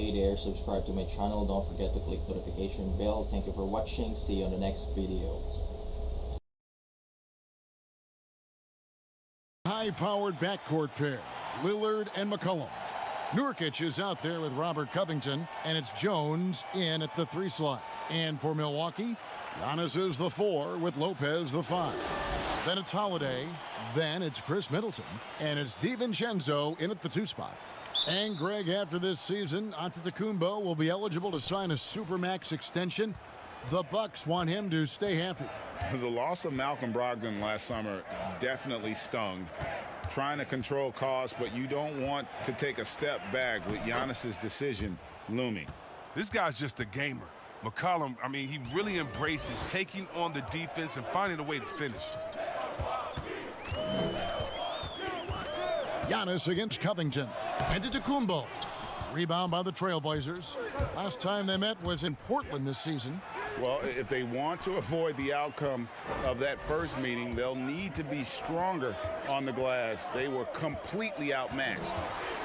Hey there, subscribe to my channel. Don't forget to click notification bell. Thank you for watching. See you on the next video. High-powered backcourt pair, Lillard and McCollum. Nurkic is out there with Robert Covington, and it's Jones in at the 3 slot. And for Milwaukee, Giannis is the 4 with Lopez the 5. Then it's Holiday, then it's Chris Middleton, and it's DiVincenzo in at the 2 spot. And Greg, after this season, Antetokounmpo will be eligible to sign a Supermax extension. The Bucks want him to stay happy. The loss of Malcolm Brogdon last summer definitely stung. Trying to control costs, but you don't want to take a step back with Giannis's decision looming. This guy's just a gamer. McCollum, I mean, he really embraces taking on the defense and finding a way to finish. Giannis against Covington. Antetokounmpo. Rebound by the Trailblazers. Last time they met was in Portland this season. Well, if they want to avoid the outcome of that first meeting, they'll need to be stronger on the glass. They were completely outmatched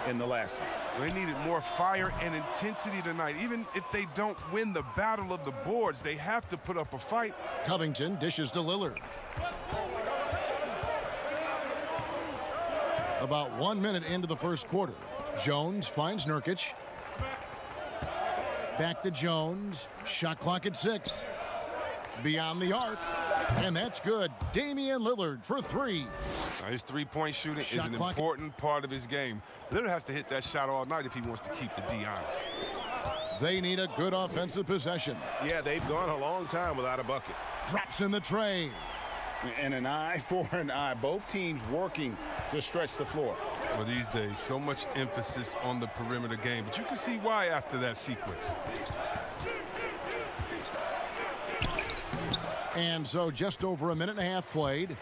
in the last one. They needed more fire and intensity tonight. Even if they don't win the battle of the boards, they have to put up a fight. Covington dishes to Lillard. About 1 minute into the first quarter. Jones finds Nurkic. Back to Jones. Shot clock at 6. Beyond the arc. And that's good. Damian Lillard for 3. Now, his three-point shooting is an clock. important part of his game. Lillard has to hit that shot all night if he wants to keep the D honest. They need a good offensive possession. Yeah, they've gone a long time without a bucket. Drops in the tray. And an eye for an eye. Both teams working to stretch the floor. Well, these days, so much emphasis on the perimeter game, but you can see why after that sequence. And so just over a minute and a half played.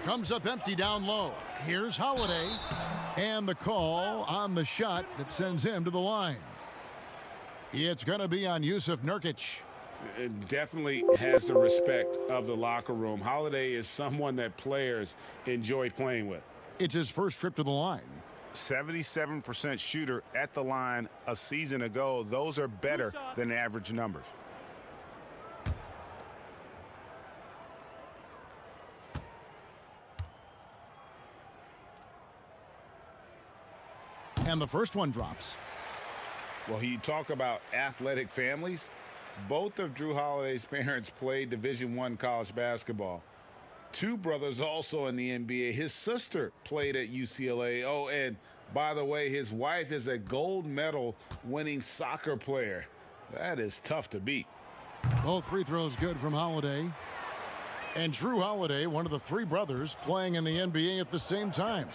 Comes up empty down low. Here's Holiday. And the call on the shot that sends him to the line. It's going to be on Jusuf Nurkic. It definitely has the respect of the locker room. Holiday is someone that players enjoy playing with. It's his first trip to the line. 77% shooter at the line a season ago. Those are better than average numbers. And the first one drops. Well, you talk about athletic families. Both of Drew Holiday's parents played Division I college basketball. 2 brothers also in the NBA. His sister played at UCLA. Oh, and by the way, his wife is a gold medal winning soccer player. That is tough to beat. Both free throws good from Holiday. And Drew Holiday, one of the 3 brothers playing in the NBA at the same time.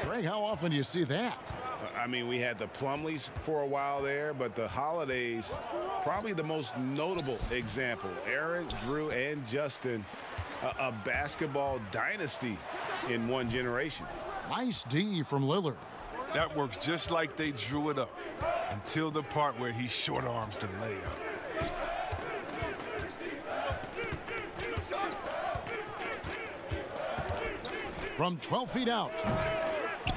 Greg, how often do you see that? I mean, we had the Plumleys for a while there, but the Holidays, probably the most notable example. Aaron, Drew, and Justin, a basketball dynasty in one generation. Nice D from Lillard. That works just like they drew it up until the part where he short arms the layup. From 12 feet out.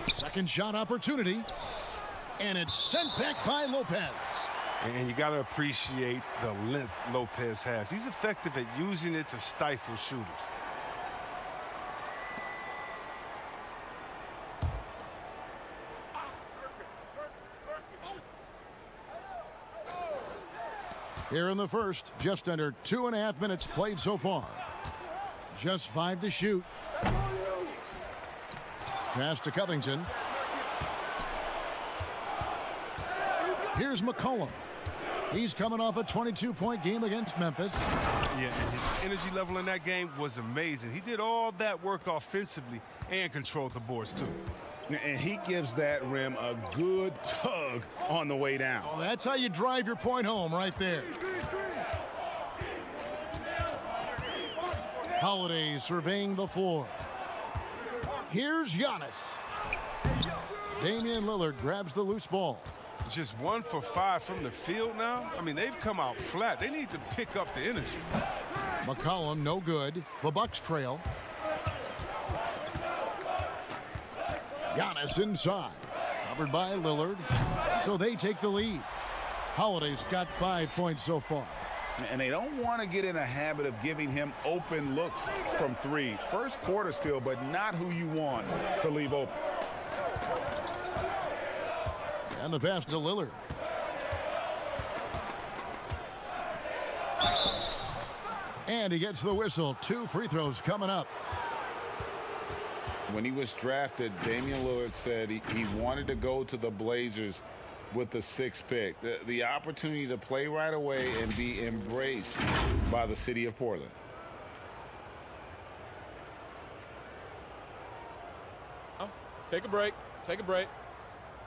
Second shot opportunity. And it's sent back by Lopez. And you got to appreciate the length Lopez has. He's effective at using it to stifle shooters. Here in the first, just under 2.5 minutes played so far. Just 5 to shoot. Pass to Covington. Here's McCollum. He's coming off a 22-point game against Memphis. Yeah, and his energy level in that game was amazing. He did all that work offensively and controlled the boards, too. And he gives that rim a good tug on the way down. Oh, that's how you drive your point home right there. Holiday surveying the floor. Here's Giannis. Damian Lillard grabs the loose ball. Just 1 for 5 from the field now. I mean, they've come out flat. They need to pick up the energy. McCollum, no good. The Bucks trail. Giannis inside. Covered by Lillard. So they take the lead. Holiday's got 5 points so far. And they don't want to get in a habit of giving him open looks from three. First quarter still, but not who you want to leave open. And the pass to Lillard. And he gets the whistle. 2 free throws coming up. When he was drafted, Damian Lillard said he wanted to go to the Blazers with the 6th pick. The opportunity to play right away and be embraced by the city of Portland. Take a break. Take a break.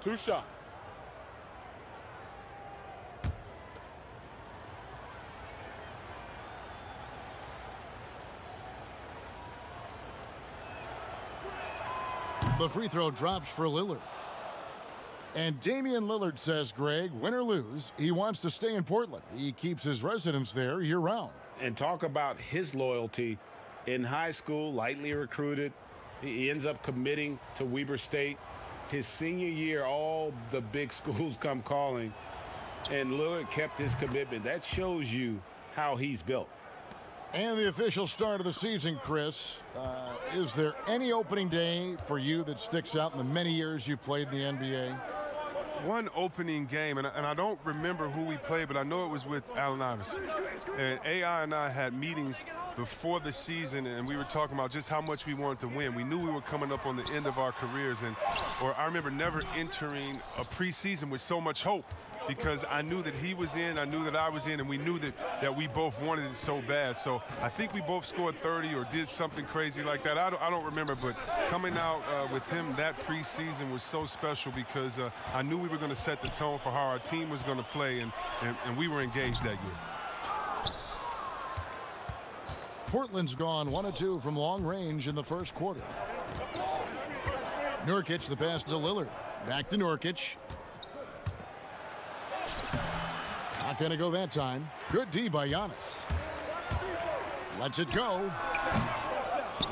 2 shots. The free throw drops for Lillard. And Damian Lillard says, Greg, win or lose, he wants to stay in Portland. He keeps his residence there year-round. And talk about his loyalty. In high school, lightly recruited. He ends up committing to Weber State. His senior year, all the big schools come calling. And Lillard kept his commitment. That shows you how he's built. And the official start of the season, Chris. Is there any opening day for you that sticks out in the many years you played in the NBA? One opening game, and I don't remember who we played, but I know it was with Allen Iverson. And AI and I had meetings before the season, and we were talking about just how much we wanted to win. We knew we were coming up on the end of our careers, or I remember never entering a preseason with so much hope, because I knew that he was in, I knew that I was in, and we knew that we both wanted it so bad. So I think we both scored 30 or did something crazy like that. I don't remember, but coming out with him that preseason was so special because I knew we were going to set the tone for how our team was going to play, and we were engaged that year. Portland's gone 1 of 2 from long range in the first quarter. Nurkic, the pass to Lillard. Back to Nurkic. Not going to go that time. Good D by Giannis. Lets it go.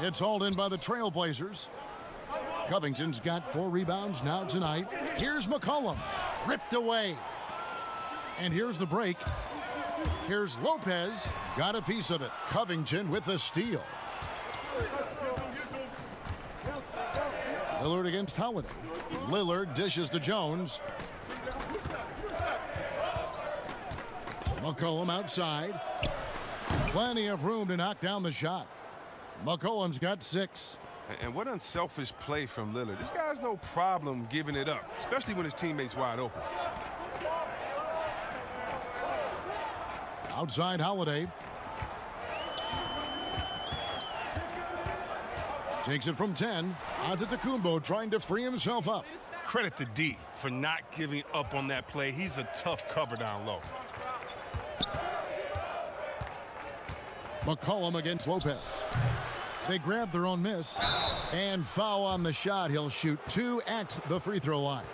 It's hauled in by the Trailblazers. Covington's got 4 rebounds now tonight. Here's McCollum. Ripped away. And here's the break. Here's Lopez. Got a piece of it. Covington with the steal. Lillard against Holiday. Lillard dishes to Jones. McCollum outside. Plenty of room to knock down the shot. McCollum's got 6. And what unselfish play from Lillard. This guy has no problem giving it up, especially when his teammate's wide open. Outside Holiday. Takes it from 10. Antetokounmpo trying to free himself up. Credit to D for not giving up on that play. He's a tough cover down low. McCollum against Lopez. They grab their own miss. And foul on the shot. He'll shoot 2 at the free throw line.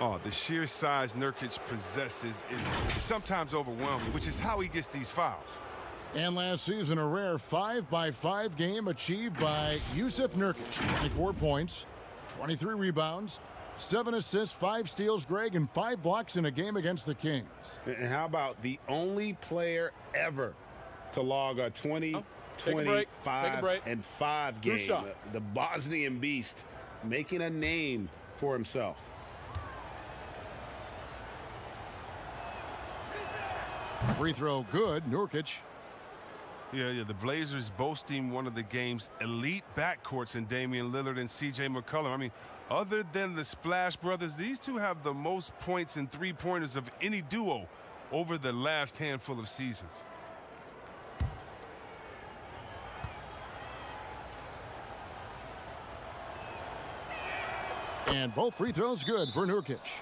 Oh, the sheer size Nurkic possesses is sometimes overwhelming, which is how he gets these fouls. And last season, a rare 5-by-5 game achieved by Yusuf Nurkic. 24 points, 23 rebounds, 7 assists, 5 steals, Greg, and 5 blocks in a game against the Kings. And how about the only player ever to log a 20, 25, and 5 game? 2 shots. The Bosnian Beast making a name for himself. Free throw good, Nurkic. Yeah, the Blazers boasting one of the game's elite backcourts in Damian Lillard and C.J. McCollum. I mean, other than the Splash Brothers, these two have the most points and three-pointers of any duo over the last handful of seasons. And both free throws good for Nurkic.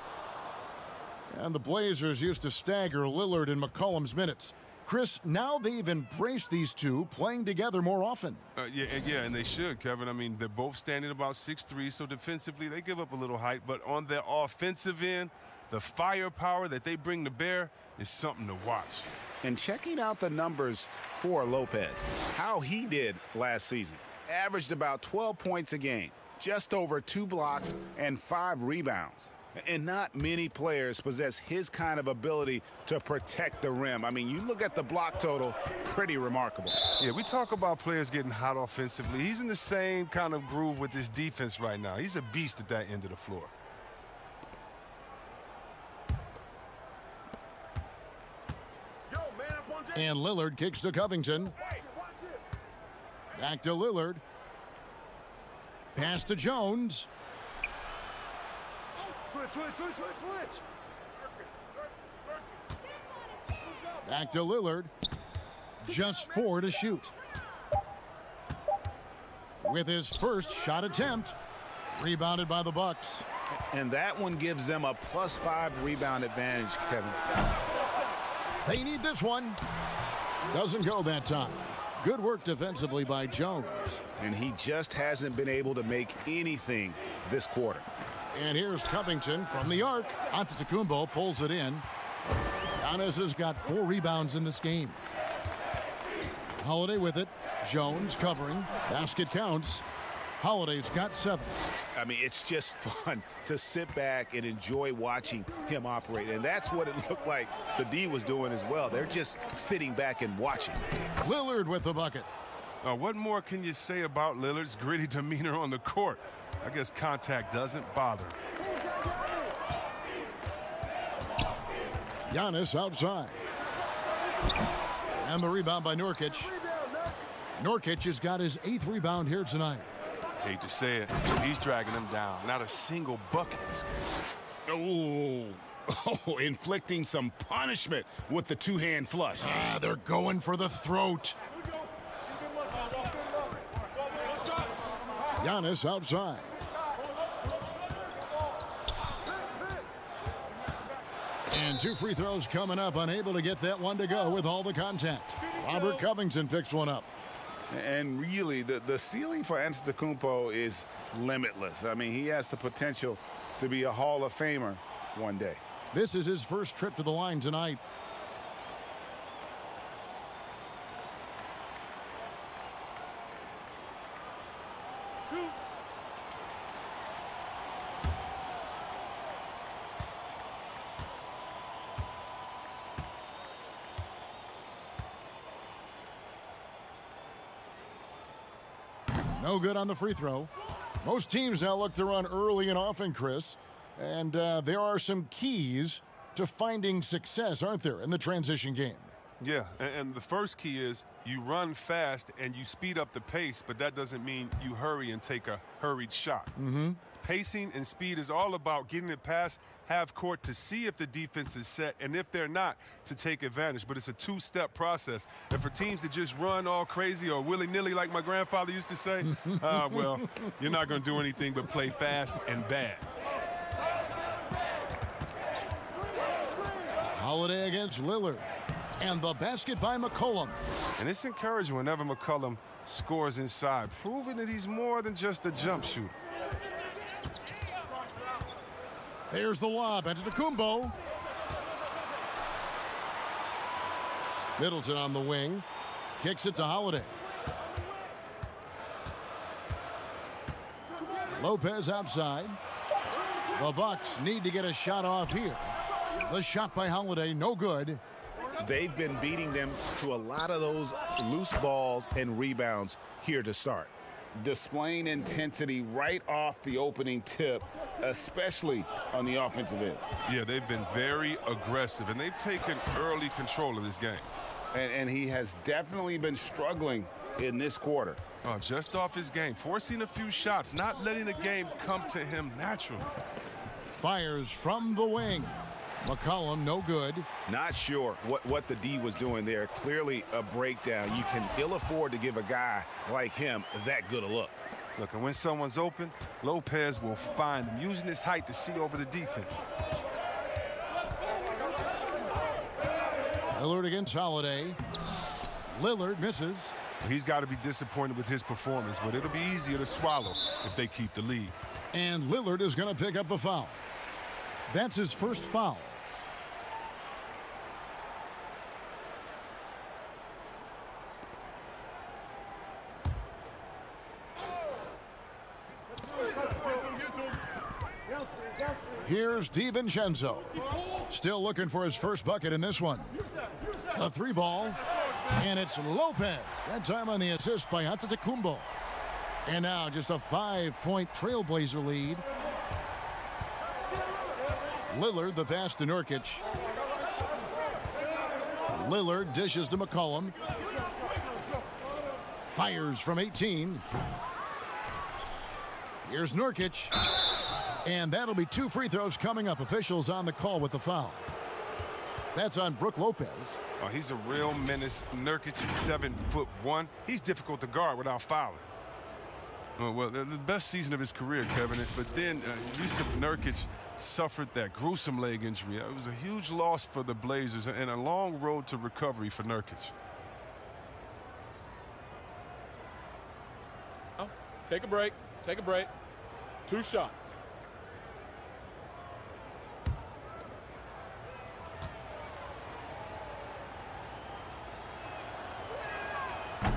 And the Blazers used to stagger Lillard and McCollum's minutes. Chris, now they've embraced these two playing together more often. Yeah, and they should, Kevin. I mean, they're both standing about 6'3", so defensively they give up a little height. But on the offensive end, the firepower that they bring to bear is something to watch. And checking out the numbers for Lopez, how he did last season. Averaged about 12 points a game, just over 2 blocks and 5 rebounds. And not many players possess his kind of ability to protect the rim. I mean, you look at the block total, pretty remarkable. Yeah, we talk about players getting hot offensively. He's in the same kind of groove with his defense right now. He's a beast at that end of the floor. And Lillard kicks to Covington. Back to Lillard. Pass to Jones. Switch. Back to Lillard. Just 4 to shoot. With his first shot attempt. Rebounded by the Bucks. And that one gives them a +5 rebound advantage, Kevin. They need this one. Doesn't go that time. Good work defensively by Jones. And he just hasn't been able to make anything this quarter. And here's Covington from the arc. Antetokounmpo pulls it in. Giannis has got 4 rebounds in this game. Holiday with it. Jones covering. Basket counts. Holiday's got 7. I mean, it's just fun to sit back and enjoy watching him operate. And that's what it looked like the D was doing as well. They're just sitting back and watching. Lillard with the bucket. What more can you say about Lillard's gritty demeanor on the court? I guess contact doesn't bother. Giannis outside. And the rebound by Nurkic. Nurkic has got his 8th rebound here tonight. Hate to say it, he's dragging them down. Not a single bucket this game. Oh, inflicting some punishment with the 2-hand flush. They're going for the throat. Giannis outside. And 2 free throws coming up, unable to get that one to go with all the contact. Robert Covington picks one up. And really, the ceiling for Antetokounmpo is limitless. I mean, he has the potential to be a Hall of Famer one day. This is his first trip to the line tonight. No good on the free throw. Most teams now look to run early and often, Chris. And there are some keys to finding success, aren't there, in the transition game? Yeah, and the first key is you run fast and you speed up the pace, but that doesn't mean you hurry and take a hurried shot. Pacing and speed is all about getting it past half court to see if the defense is set, and if they're not, to take advantage. But it's a 2-step process. And for teams to just run all crazy or willy-nilly like my grandfather used to say, well, you're not going to do anything but play fast and bad. Holiday against Lillard. And the basket by McCollum. And it's encouraging whenever McCollum scores inside, proving that he's more than just a jump shooter. There's the lob. Antetokounmpo. Middleton on the wing. Kicks it to Holiday. Lopez outside. The Bucks need to get a shot off here. The shot by Holiday, no good. They've been beating them to a lot of those loose balls and rebounds here to start. Displaying intensity right off the opening tip, especially on the offensive end. Yeah, they've been very aggressive, and they've taken early control of this game. And he has definitely been struggling in this quarter. Just off his game, forcing a few shots, not letting the game come to him naturally. Fires from the wing. McCollum, no good. Not sure what the D was doing there. Clearly a breakdown. You can ill afford to give a guy like him that good a look. Look, and when someone's open, Lopez will find them, using his height to see over the defense. Lillard against Holiday. Lillard misses. He's got to be disappointed with his performance, but it'll be easier to swallow if they keep the lead. And Lillard is going to pick up the foul. That's his first foul. Here's DiVincenzo. Still looking for his first bucket in this one. A 3-ball. And it's Lopez. That time on the assist by Antetokounmpo. And now just a 5-point Trailblazer lead. Lillard the pass to Nurkic. Lillard dishes to McCollum. Fires from 18. Here's Nurkic. And that'll be 2 free throws coming up. Officials on the call with the foul. That's on Brook Lopez. Oh, he's a real menace. Nurkic is 7'1". He's difficult to guard without fouling. Oh, well, the best season of his career, Kevin. But then Yusuf Nurkic suffered that gruesome leg injury. It was a huge loss for the Blazers and a long road to recovery for Nurkic. Take a break. Take a break. 2 shots.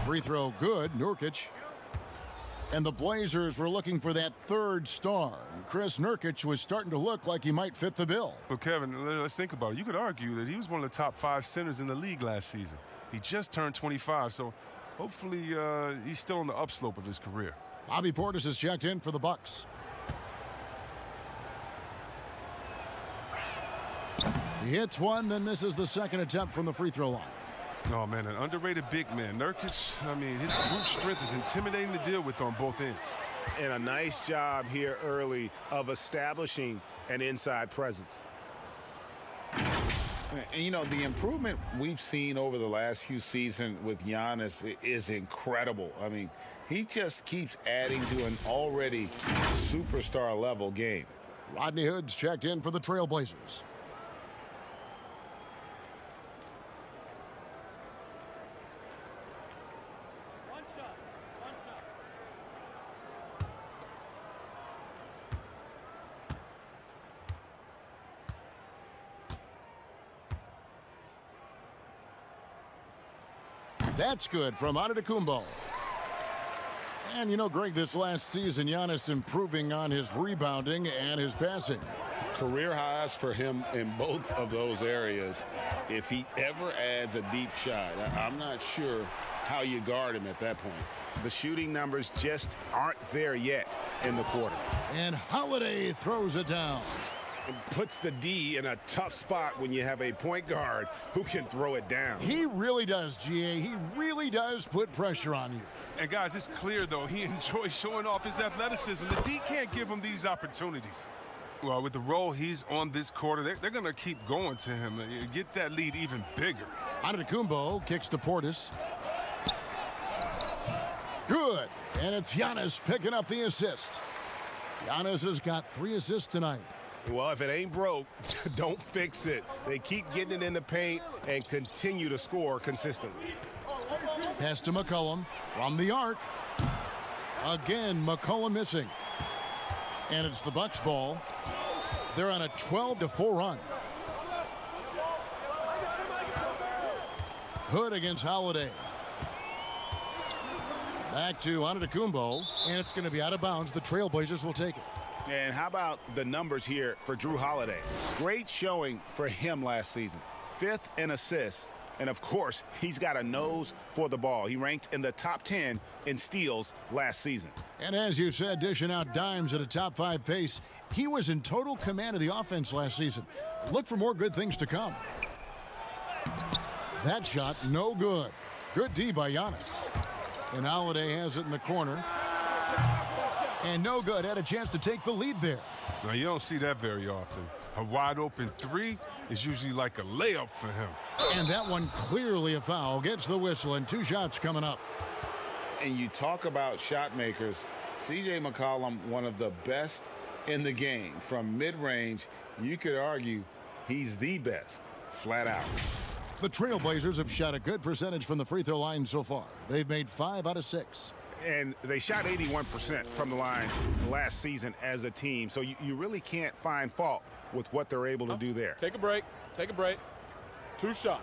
Free throw good, Nurkic. And the Blazers were looking for that 3rd star. Chris Nurkic was starting to look like he might fit the bill. Well, Kevin, let's think about it. You could argue that he was one of the top 5 centers in the league last season. He just turned 25, so hopefully he's still on the upslope of his career. Bobby Portis has checked in for the Bucks. He hits one, then misses the second attempt from the free throw line. Oh, man, an underrated big man. Nurkic, I mean, his brute strength is intimidating to deal with on both ends. And a nice job here early of establishing an inside presence. And, you know, the improvement we've seen over the last few seasons with Giannis is incredible. I mean, he just keeps adding to an already superstar-level game. Rodney Hood's checked in for the Trailblazers. That's good from Antetokounmpo. And you know, Greg, this last season, Giannis improving on his rebounding and his passing. Career highs for him in both of those areas. If he ever adds a deep shot, I'm not sure how you guard him at that point. The shooting numbers just aren't there yet in the quarter. And Holiday throws it down. It puts the D in a tough spot when you have a point guard who can throw it down. He really does, GA. He really does put pressure on you. And, guys, it's clear, though, he enjoys showing off his athleticism. The D can't give him these opportunities. Well, with the role he's on this quarter, they're going to keep going to him. Get that lead even bigger. Antetokounmpo kicks to Portis. Good. And it's Giannis picking up the assist. Giannis has got 3 assists tonight. Well, if it ain't broke, don't fix it. They keep getting it in the paint and continue to score consistently. Pass to McCollum from the arc. Again, McCollum missing. And it's the Bucks ball. They're on a 12-4 run. Hood against Holiday. Back to Antetokounmpo, and it's going to be out of bounds. The Trailblazers will take it. And how about the numbers here for Drew Holiday? Great showing for him last season. 5th in assists. And, of course, he's got a nose for the ball. He ranked in the top 10 in steals last season. And as you said, dishing out dimes at a top 5 pace, he was in total command of the offense last season. Look for more good things to come. That shot, no good. Good D by Giannis. And Holiday has it in the corner. And no good. Had a chance to take the lead there. Now, you don't see that very often. A wide-open 3 is usually like a layup for him. And that one clearly a foul. Gets the whistle, and 2 shots coming up. And you talk about shot makers. C.J. McCollum, one of the best in the game. From mid-range, you could argue he's the best, flat out. The Trailblazers have shot a good percentage from the free throw line so far. They've made 5 out of 6. And they shot 81% from the line last season as a team. So you really can't find fault with what they're able to do there. Take a break. Take a break. 2 shots.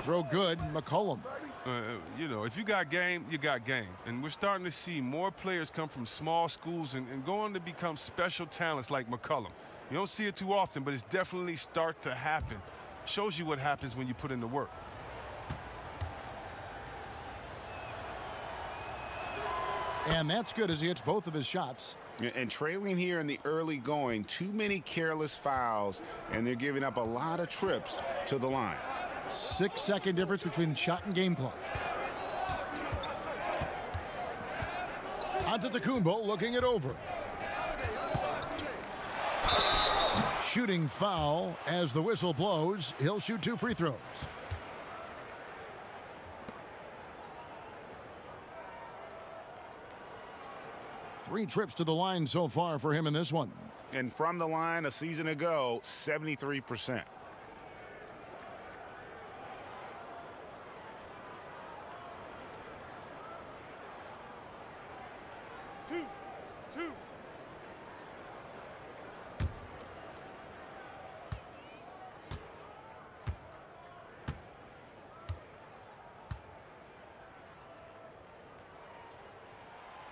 throw good. McCollum. You know, if you got game, you got game. And we're starting to see more players come from small schools and go on to become special talents like McCollum. You don't see it too often, but it's definitely start to happen. Shows you what happens when you put in the work. And that's good as he hits both of his shots. And trailing here in the early going, too many careless fouls, and they're giving up a lot of trips to the line. 6-second difference between the shot and game clock. Antetokounmpo looking it over. Shooting foul as the whistle blows. He'll shoot 2 free throws. Three trips to the line so far for him in this one. And from the line a season ago, 73%. Two.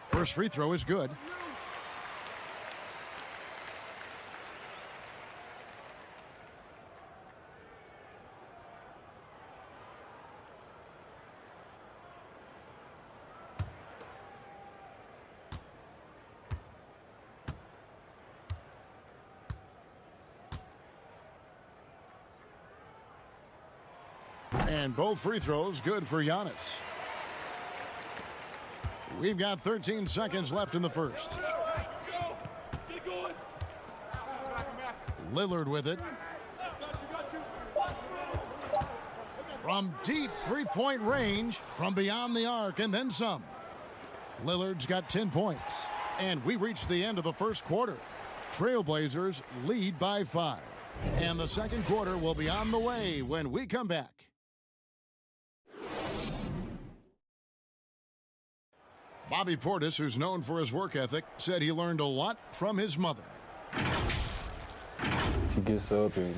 First free throw is good. And both free throws good for Giannis. We've got 13 seconds left in the first. Lillard with it. From deep three-point range, from beyond the arc, and then some. Lillard's got 10 points. And we reached the end of the first quarter. Trailblazers lead by 5. And the second quarter will be on the way when we come back. Bobby Portis, who's known for his work ethic, said he learned a lot from his mother. She gets up at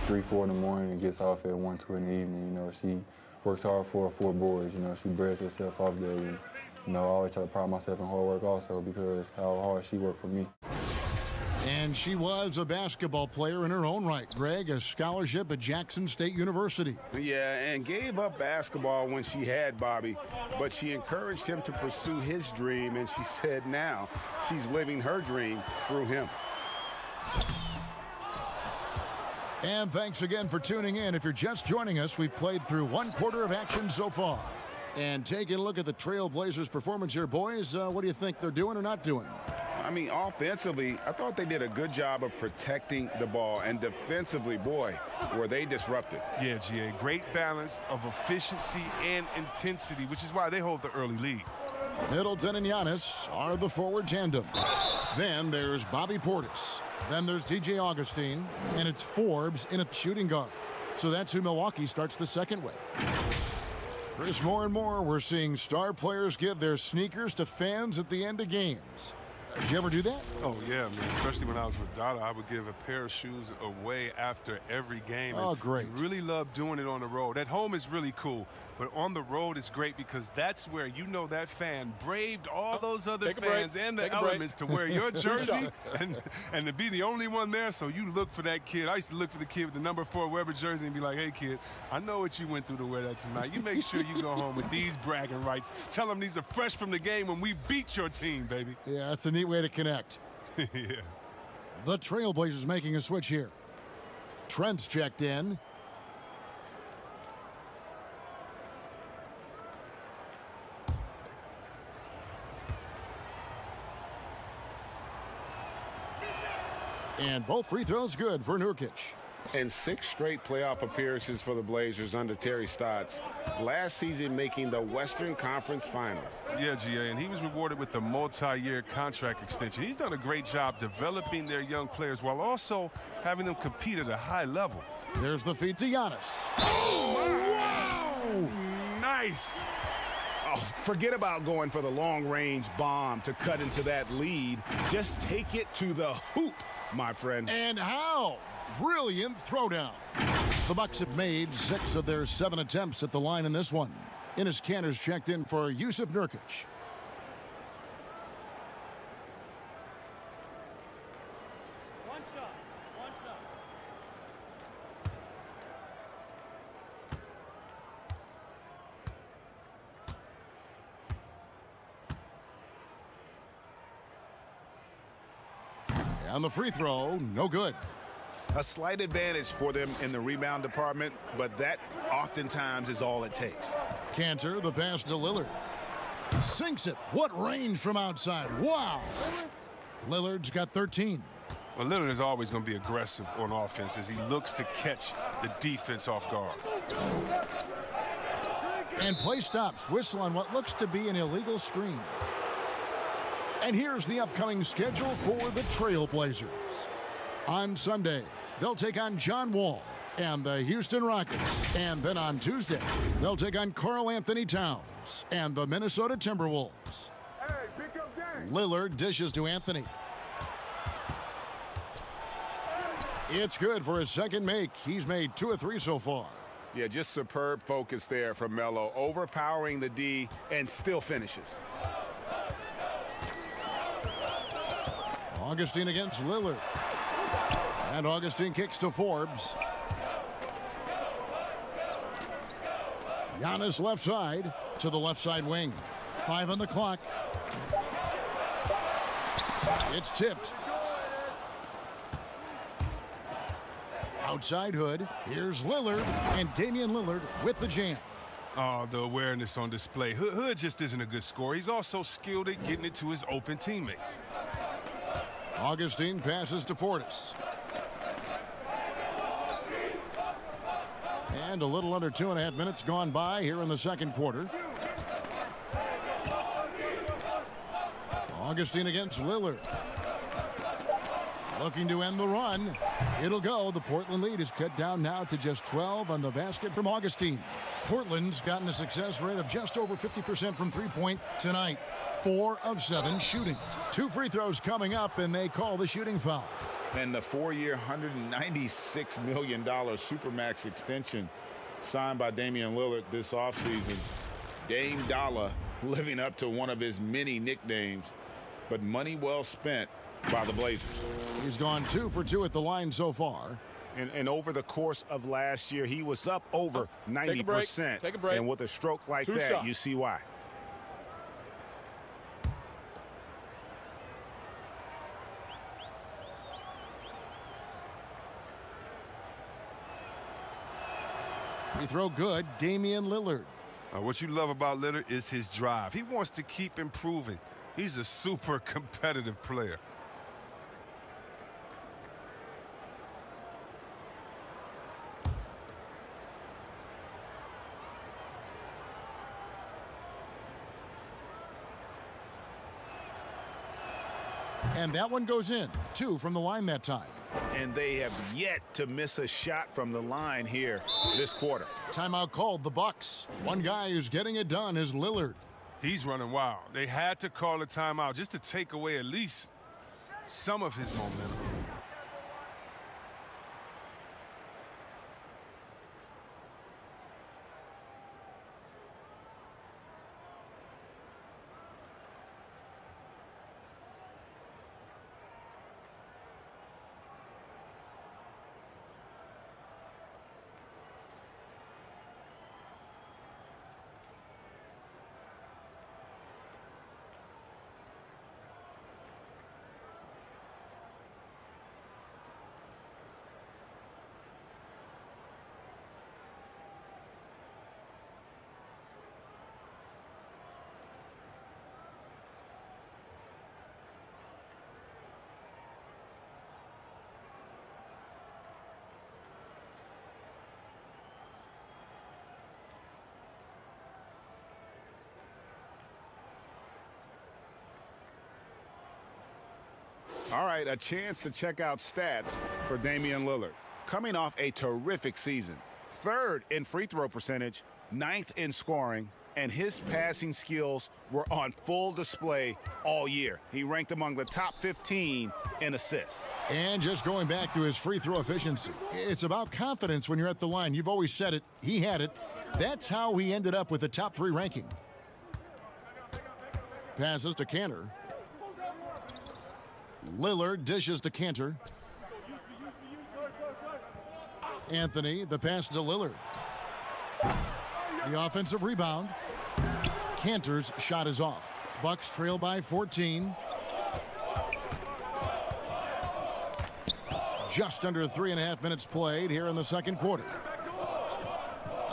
3, 4 in the morning and gets off at 1, 2 in the evening. You know, she works hard for her 4 boys. You know, she breaks herself off there. And, you know, I always try to pride myself in hard work also because how hard she worked for me. And she was a basketball player in her own right. Greg, a scholarship at Jackson State University. Yeah, and gave up basketball when she had Bobby, but she encouraged him to pursue his dream, and she said now she's living her dream through him. And thanks again for tuning in. If you're just joining us, we've played through 1 quarter of action so far. And taking a look at the Trailblazers' performance here, boys, what do you think they're doing or not doing? I mean, offensively, I thought they did a good job of protecting the ball, and defensively, boy, were they disruptive. Yeah, GA, great balance of efficiency and intensity, which is why they hold the early lead. Middleton and Giannis are the forward tandem. Then there's Bobby Portis. Then there's DJ Augustine, and it's Forbes in a shooting guard. So that's who Milwaukee starts the second with. Chris, more and more we're seeing star players give their sneakers to fans at the end of games. Did you ever do that? Oh, yeah, man. Especially when I was with Dada, I would give a pair of shoes away after every game. Oh, great. I really love doing it on the road. At home is really cool, but on the road is great because that's where you know that fan braved all those other fans and the elements to wear your jersey and to be the only one there, so you look for that kid. I used to look for the kid with the number 4 Weber jersey and be like, hey, kid, I know what you went through to wear that tonight. You make sure you go home with these bragging rights. Tell them these are fresh from the game when we beat your team, baby. Yeah, that's a neat way to connect. Yeah. The Trailblazers making a switch here. Trent's checked in. And both free throws good for Nurkic. And 6 straight playoff appearances for the Blazers under Terry Stotts. Last season making the Western Conference Finals. Yeah, GA, and he was rewarded with a multi-year contract extension. He's done a great job developing their young players while also having them compete at a high level. There's the feed to Giannis. Oh, wow! Nice! Oh, forget about going for the long-range bomb to cut into that lead. Just take it to the hoop, my friend. And how? Brilliant throwdown. The Bucks have made 6 of their 7 attempts at the line in this one. Enes Kanter's checked in for Yusuf Nurkic. One shot. One shot. And the free throw, no good. A slight advantage for them in the rebound department, but that oftentimes is all it takes. Kanter, the pass to Lillard. Sinks it. What range from outside. Wow. Lillard's got 13. Well, Lillard is always going to be aggressive on offense as he looks to catch the defense off guard. And play stops. Whistle on what looks to be an illegal screen. And here's the upcoming schedule for the Trailblazers. On Sunday, they'll take on John Wall and the Houston Rockets. And then on Tuesday, they'll take on Karl Anthony Towns and the Minnesota Timberwolves. Hey, pick up Dang. Lillard dishes to Anthony. It's good for his second make. He's made 2 of 3 so far. Yeah, just superb focus there from Melo, overpowering the D and still finishes. Augustine against Lillard. And Augustine kicks to Forbes. Giannis left side to the left side wing. 5 on the clock. It's tipped. Outside Hood. Here's Lillard. And Damian Lillard with the jam. Oh, the awareness on display. Hood just isn't a good scorer. He's also skilled at getting it to his open teammates. Augustine passes to Portis. And a little under 2.5 minutes gone by here in the second quarter. Augustine against Lillard. Looking to end the run. It'll go. The Portland lead is cut down now to just 12 on the basket from Augustine. Portland's gotten a success rate of just over 50% from three-point tonight. 4 of 7 shooting. 2 free throws coming up, and they call the shooting foul. And the 4-year, $196 million Supermax extension signed by Damian Lillard this offseason. Dame Dollar living up to one of his many nicknames, but money well spent by the Blazers. He's gone 2 for 2 at the line so far. And over the course of last year, he was up over 90%. Take a break. And with a stroke like 2 that, shots. you see why. Free throw good. Damian Lillard. What you love about Lillard is his drive. He wants to keep improving. He's a super competitive player. And that one goes in. 2 from the line that time. And they have yet to miss a shot from the line here this quarter. Timeout called the Bucks. One guy who's getting it done is Lillard. He's running wild. They had to call a timeout just to take away at least some of his momentum. All right, a chance to check out stats for Damian Lillard. Coming off a terrific season. 3rd in free throw percentage, 9th in scoring, and his passing skills were on full display all year. He ranked among the top 15 in assists. And just going back to his free throw efficiency, it's about confidence when you're at the line. You've always said it. He had it. That's how he ended up with the top 3 ranking. Passes to Cantor. Lillard dishes to Cantor. Anthony, the pass to Lillard. The offensive rebound. Cantor's shot is off. Bucks trail by 14. Just under 3.5 minutes played here in the second quarter.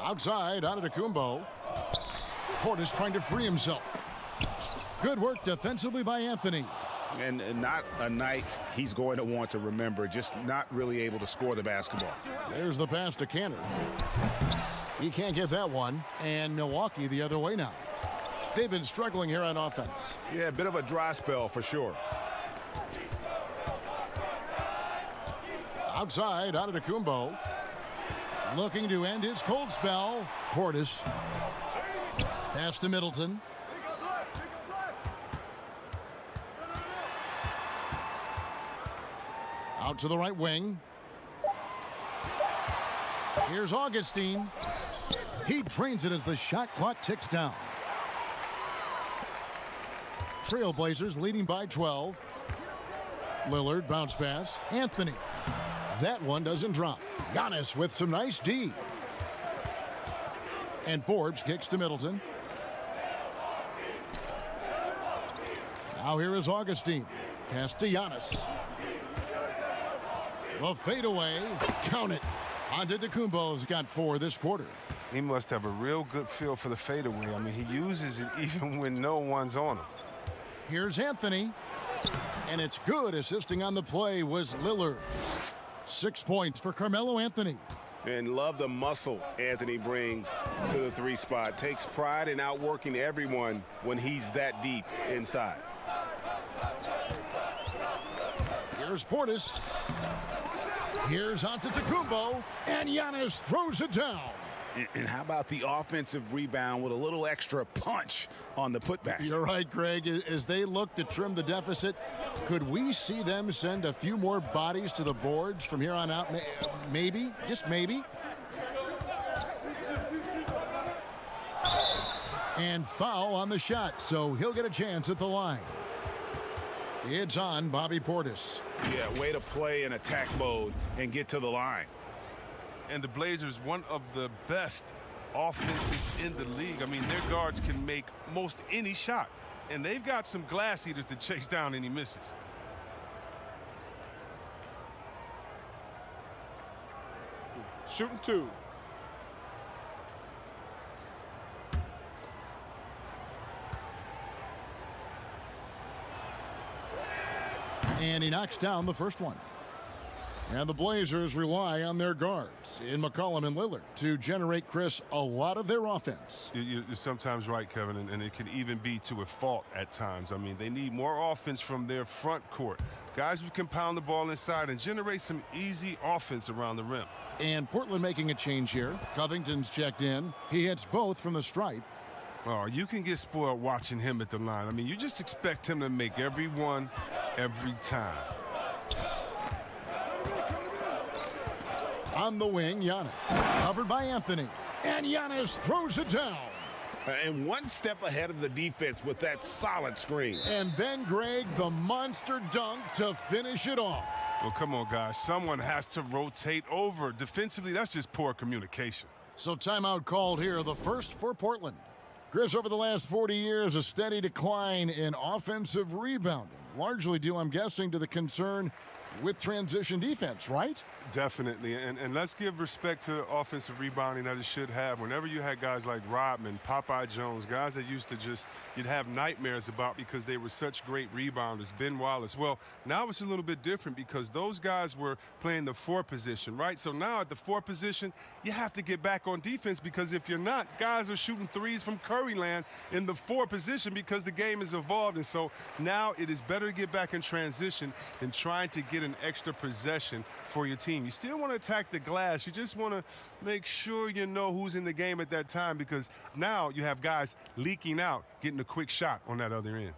Outside, Antetokounmpo. Portis trying to free himself. Good work defensively by Anthony. And not a night he's going to want to remember, just not really able to score the basketball. There's the pass to Cantor. He can't get that one. And Milwaukee the other way now. They've been struggling here on offense. Yeah, a bit of a dry spell for sure. Outside, Antetokounmpo. Looking to end his cold spell. Portis. Pass to Middleton. Out to the right wing. Here's Augustine. He drains it as the shot clock ticks down. Trailblazers leading by 12. Lillard bounce pass. Anthony. That one doesn't drop. Giannis with some nice D. And Forbes kicks to Middleton. Now here is Augustine. Pass to Giannis. The fadeaway. Count it. Antetokounmpo's got 4 this quarter. He must have a real good feel for the fadeaway. I mean, he uses it even when no one's on him. Here's Anthony. And it's good. Assisting on the play was Lillard. 6 points for Carmelo Anthony. And love the muscle Anthony brings to the 3 spot. Takes pride in outworking everyone when he's that deep inside. Here's Portis. Here's Antetokounmpo. And Giannis throws it down. And how about the offensive rebound with a little extra punch on the putback? You're right, Greg. As they look to trim the deficit, could we see them send a few more bodies to the boards from here on out? Maybe, just maybe. And foul on the shot, so he'll get a chance at the line. It's on Bobby Portis. Yeah, way to play in attack mode and get to the line. And the Blazers, one of the best offenses in the league. I mean, their guards can make most any shot. And they've got some glass eaters to chase down any misses. Shooting 2. And he knocks down the first one. And the Blazers rely on their guards in McCollum and Lillard to generate, Chris, a lot of their offense. You're sometimes right, Kevin, and it can even be to a fault at times. I mean, they need more offense from their front court. Guys who can pound the ball inside and generate some easy offense around the rim. And Portland making a change here. Covington's checked in. He hits both from the stripe. Oh, you can get spoiled watching him at the line. I mean, you just expect him to make every one, every time. On the wing, Giannis. Covered by Anthony. And Giannis throws it down. And one step ahead of the defense with that solid screen. And then, Greg, the monster dunk to finish it off. Well, come on, guys. Someone has to rotate over. Defensively, that's just poor communication. So timeout called here, the first for Portland. Chris, over the last 40 years, a steady decline in offensive rebounding. Largely due, I'm guessing, to the concern with transition defense, right? Definitely, and let's give respect to the offensive rebounding that it should have. Whenever you had guys like Rodman, Popeye Jones, guys that used to you'd have nightmares about because they were such great rebounders, Ben Wallace. Well, now it's a little bit different because those guys were playing the 4 position, right? So now at the 4 position, you have to get back on defense because if you're not, guys are shooting threes from Curry land in the 4 position because the game has evolved. And so now it is better to get back in transition than trying to get get an extra possession for your team. You still want to attack the glass. You just want to make sure you know who's in the game at that time, because now you have guys leaking out, getting a quick shot on that other end.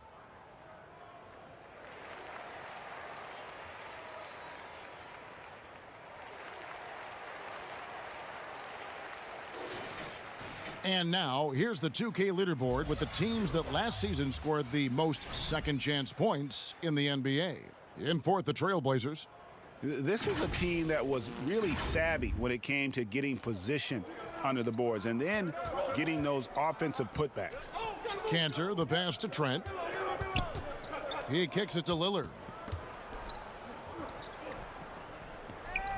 And now, here's the 2K leaderboard with the teams that last season scored the most second-chance points in the NBA. In fourth, the Trailblazers. This was a team that was really savvy when it came to getting position under the boards and then getting those offensive putbacks. Cantor, the pass to Trent. He kicks it to Lillard.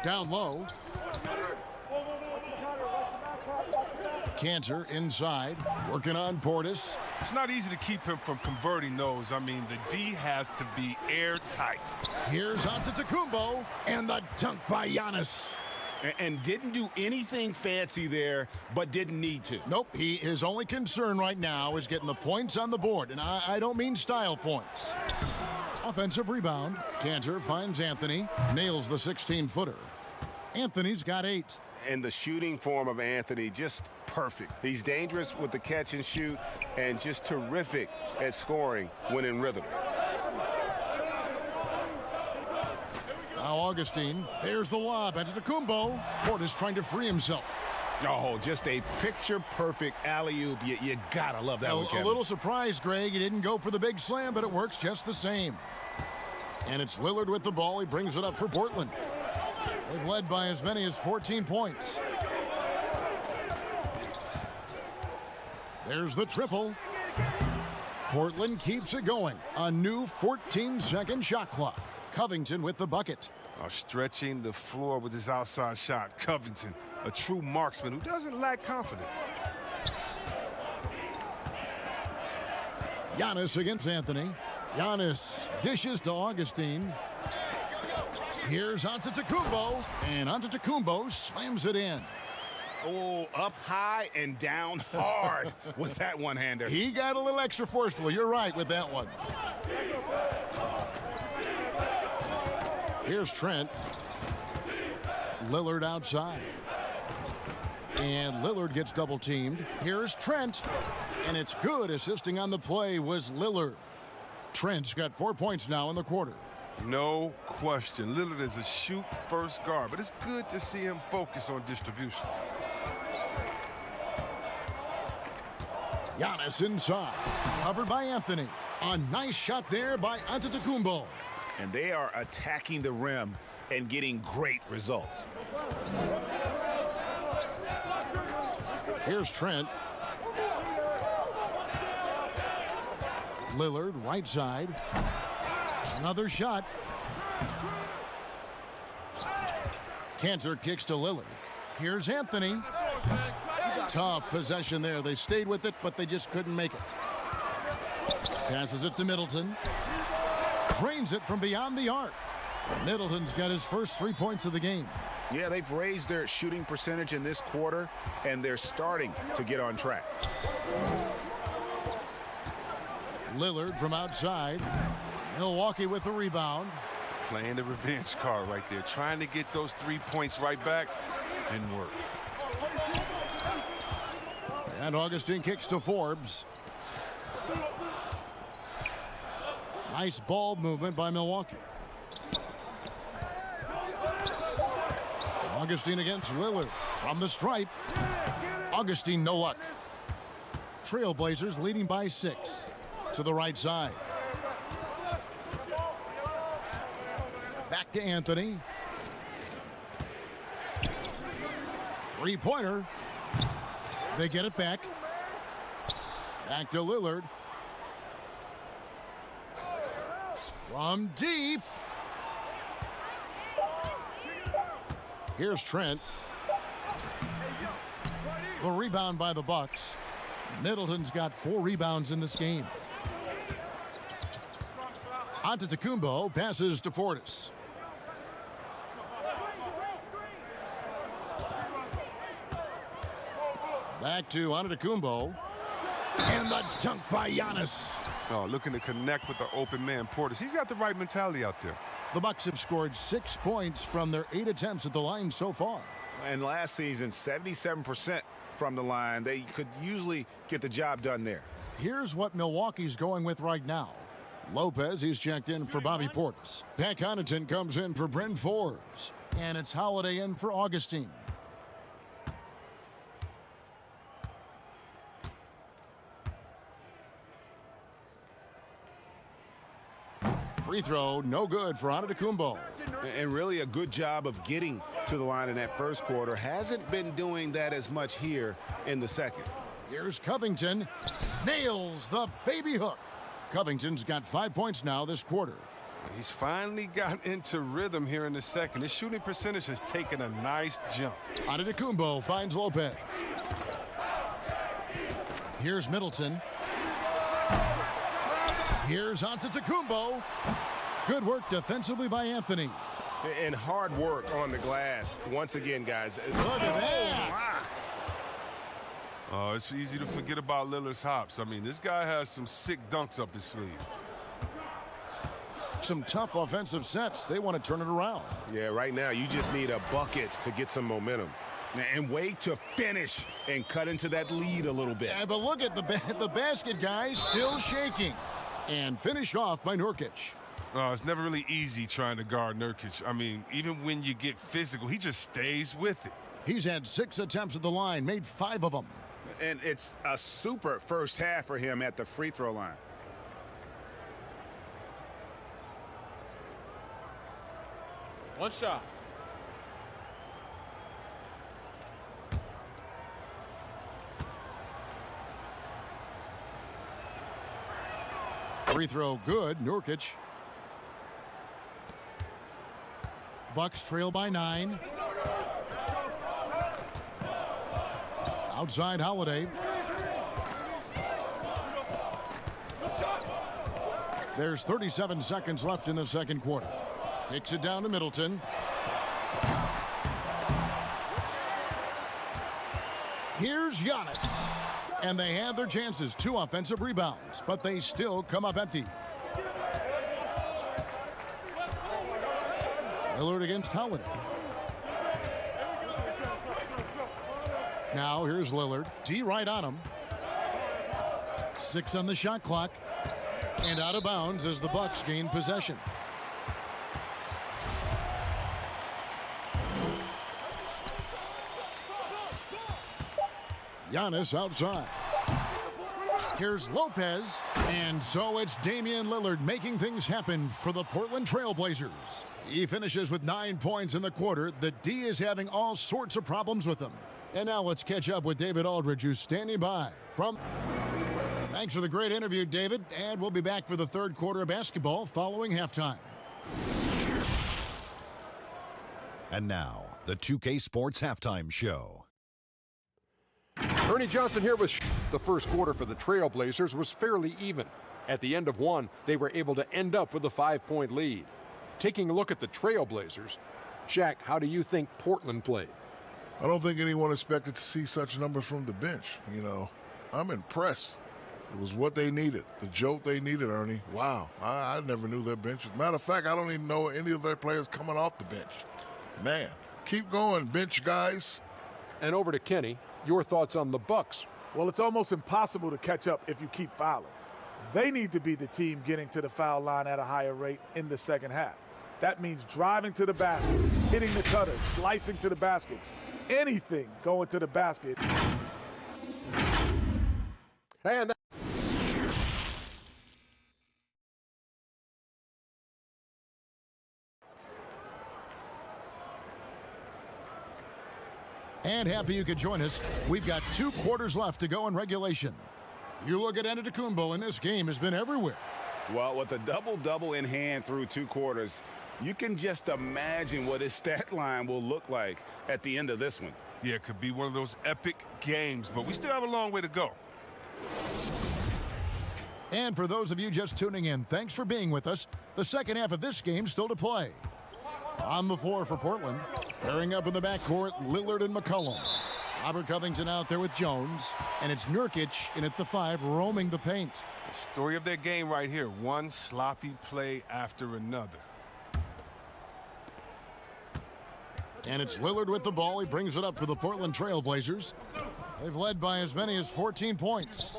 Down low. Cantor inside, working on Portis. It's not easy to keep him from converting those. I mean, the D has to be airtight. Here's Antetokounmpo, and the dunk by Giannis. And didn't do anything fancy there, but didn't need to. Nope, his only concern right now is getting the points on the board, and I don't mean style points. Offensive rebound. Cantor finds Anthony, nails the 16-footer. Anthony's got 8. And the shooting form of Anthony, just perfect. He's dangerous with the catch and shoot and just terrific at scoring when in rhythm. Now Augustine, there's the lob into Antetokounmpo. Portis trying to free himself. Oh, just a picture-perfect alley-oop. You gotta love that one, Kevin. A little surprised, Greg. He didn't go for the big slam, but it works just the same. And it's Lillard with the ball. He brings it up for Portland. They've led by as many as 14 points. There's the triple. Portland keeps it going. A new 14-second shot clock. Covington with the bucket. Stretching the floor with his outside shot. Covington, a true marksman who doesn't lack confidence. Giannis against Anthony. Giannis dishes to Augustine. Here's Antetokounmpo, and Antetokounmpo slams it in. Oh, up high and down hard with that one-hander. He got a little extra forceful. You're right with that one. Here's Trent. Lillard outside. And Lillard gets double-teamed. Here's Trent. And it's good. Assisting on the play was Lillard. Trent's got 4 points now in the quarter. No question. Lillard is a shoot-first guard, but it's good to see him focus on distribution. Giannis inside. Covered by Anthony. A nice shot there by Antetokounmpo. And they are attacking the rim and getting great results. Here's Trent. Lillard, right side. Another shot. Cantor kicks to Lillard. Here's Anthony. Tough possession there. They stayed with it, but they just couldn't make it. Passes it to Middleton. Drains it from beyond the arc. Middleton's got his first 3 points of the game. Yeah, they've raised their shooting percentage in this quarter, and they're starting to get on track. Lillard from outside. Milwaukee with the rebound. Playing the revenge card right there. Trying to get those 3 points right back. Didn't work. And Augustine kicks to Forbes. Nice ball movement by Milwaukee. Augustine against Lillard from the stripe. Augustine, no luck. Trailblazers leading by 6 to the right side. Back to Anthony. Three-pointer. They get it back. Back to Lillard. From deep. Here's Trent. The rebound by the Bucks. Middleton's got 4 rebounds in this game. Antetokounmpo passes to Portis. Back to Antetokounmpo. And the dunk by Giannis. Oh, looking to connect with the open man, Portis. He's got the right mentality out there. The Bucks have scored 6 points from their 8 attempts at the line so far. And last season, 77% from the line. They could usually get the job done there. Here's what Milwaukee's going with right now. Lopez, he's checked in for Bobby Portis. Pat Connaughton comes in for Bryn Forbes. And it's Holiday in for Augustine. Free throw, no good for Antetokounmpo. And really a good job of getting to the line in that first quarter. Hasn't been doing that as much here in the second. Here's Covington. Nails the baby hook. Covington's got 5 points now this quarter. He's finally gotten into rhythm here in the second. His shooting percentage has taken a nice jump. Antetokounmpo finds Lopez. Here's Middleton. Here's Antetokounmpo. Good work defensively by Anthony. And hard work on the glass. Once again, guys. Look at that. Oh, it's easy to forget about Lillard's hops. I mean, this guy has some sick dunks up his sleeve. Some tough offensive sets. They want to turn it around. Yeah, right now you just need a bucket to get some momentum. And wait to finish and cut into that lead a little bit. Yeah, but look at the basket, guys, still shaking. And finished off by Nurkic. It's never really easy trying to guard Nurkic. I mean, even when you get physical, he just stays with it. He's had 6 attempts at the line, made 5 of them. And it's a super first half for him at the free throw line. One shot. Free throw good, Nurkic. Bucks trail by 9. Outside Holiday. There's 37 seconds left in the second quarter. Kicks it down to Middleton. Here's Giannis. And they have their chances. 2 offensive rebounds, but they still come up empty. Lillard against Holiday. Now here's Lillard. D right on him. 6 on the shot clock. And out of bounds as the Bucks gain possession. Giannis outside. Here's Lopez. And so it's Damian Lillard making things happen for the Portland Trail Blazers. He finishes with 9 points in the quarter. The D is having all sorts of problems with him. And now let's catch up with David Aldridge, who's standing by from... Thanks for the great interview, David. And we'll be back for the third quarter of basketball following halftime. And now, the 2K Sports Halftime Show. Ernie Johnson here with the first quarter for the Trailblazers was fairly even. At the end of one, they were able to end up with a 5-point lead. Taking a look at the Trailblazers, Shaq, how do you think Portland played? I don't think anyone expected to see such numbers from the bench. You know, I'm impressed. It was what they needed, the jolt they needed, Ernie. Wow, I never knew their bench. Matter of fact, I don't even know any of their players coming off the bench. Man, keep going, bench guys. And over to Kenny, your thoughts on the Bucks. Well, it's almost impossible to catch up if you keep fouling. They need to be the team getting to the foul line at a higher rate in the second half. That means driving to the basket, hitting the cutter, slicing to the basket, anything going to the basket. And happy you could join us. We've got 2 quarters left to go in regulation. You look at Antetokounmpo, and this game has been everywhere. Well, with a double-double in hand through 2 quarters, you can just imagine what his stat line will look like at the end of this one. Yeah, it could be one of those epic games, but we still have a long way to go. And for those of you just tuning in, thanks for being with us. The second half of this game still to play. On the floor for Portland, pairing up in the backcourt, Lillard and McCollum. Robert Covington out there with Jones, and it's Nurkic in at the 5, roaming the paint. The story of their game right here, one sloppy play after another. And it's Lillard with the ball. He brings it up for the Portland Trail Blazers. They've led by as many as 14 points.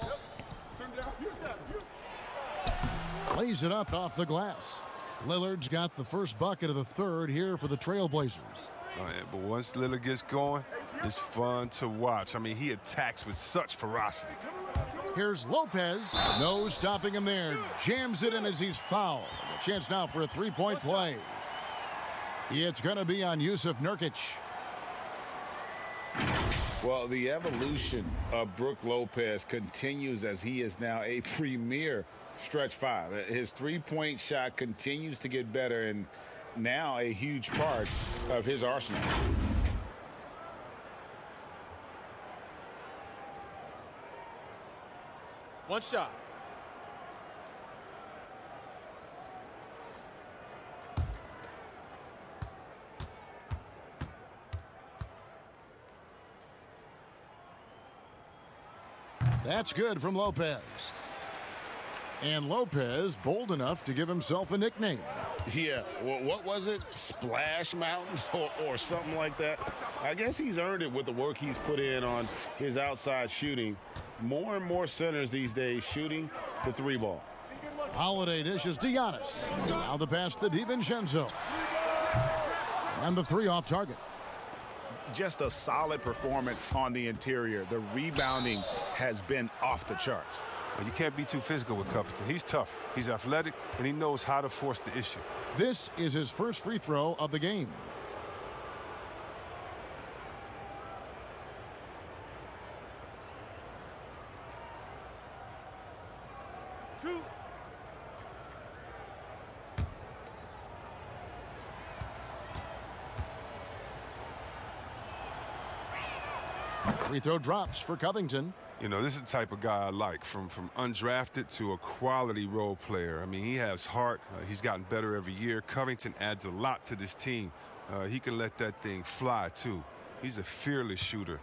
Lays it up off the glass. Lillard's got the first bucket of the third here for the Trail Blazers. Oh, yeah, but once Lillard gets going, it's fun to watch. I mean, he attacks with such ferocity. Here's Lopez. No stopping him there. Jams it in as he's fouled. A chance now for a three-point play. It's going to be on Yusuf Nurkic. Well, the evolution of Brook Lopez continues as he is now a premier stretch five. His three-point shot continues to get better and now a huge part of his arsenal. One shot. That's good from Lopez. And Lopez bold enough to give himself a nickname. Yeah, well, what was it? Splash Mountain or something like that? I guess he's earned it with the work he's put in on his outside shooting. More and more centers these days shooting the three ball. Holiday dishes to Giannis. Now the pass to DiVincenzo. And the three off target. Just a solid performance on the interior. The rebounding has been off the charts. Well, you can't be too physical with Covington. He's tough, he's athletic, and he knows how to force the issue. This is his first free throw of the game. Free throw drops for Covington. You know, this is the type of guy I like, from undrafted to a quality role player. I mean, he has heart. He's gotten better every year. Covington adds a lot to this team. He can let that thing fly, too. He's a fearless shooter.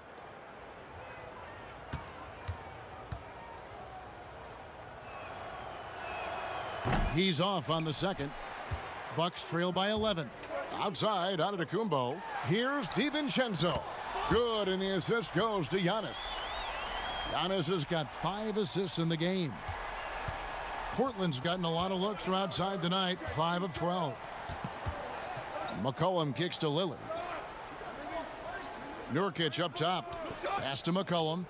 He's off on the second. Bucks trail by 11. Outside, Antetokounmpo. Here's DiVincenzo. Good, and the assist goes to Giannis. Giannis has got 5 assists in the game. Portland's gotten a lot of looks from outside tonight, 5 of 12. McCollum kicks to Lillard. Nurkic up top. Pass to McCollum.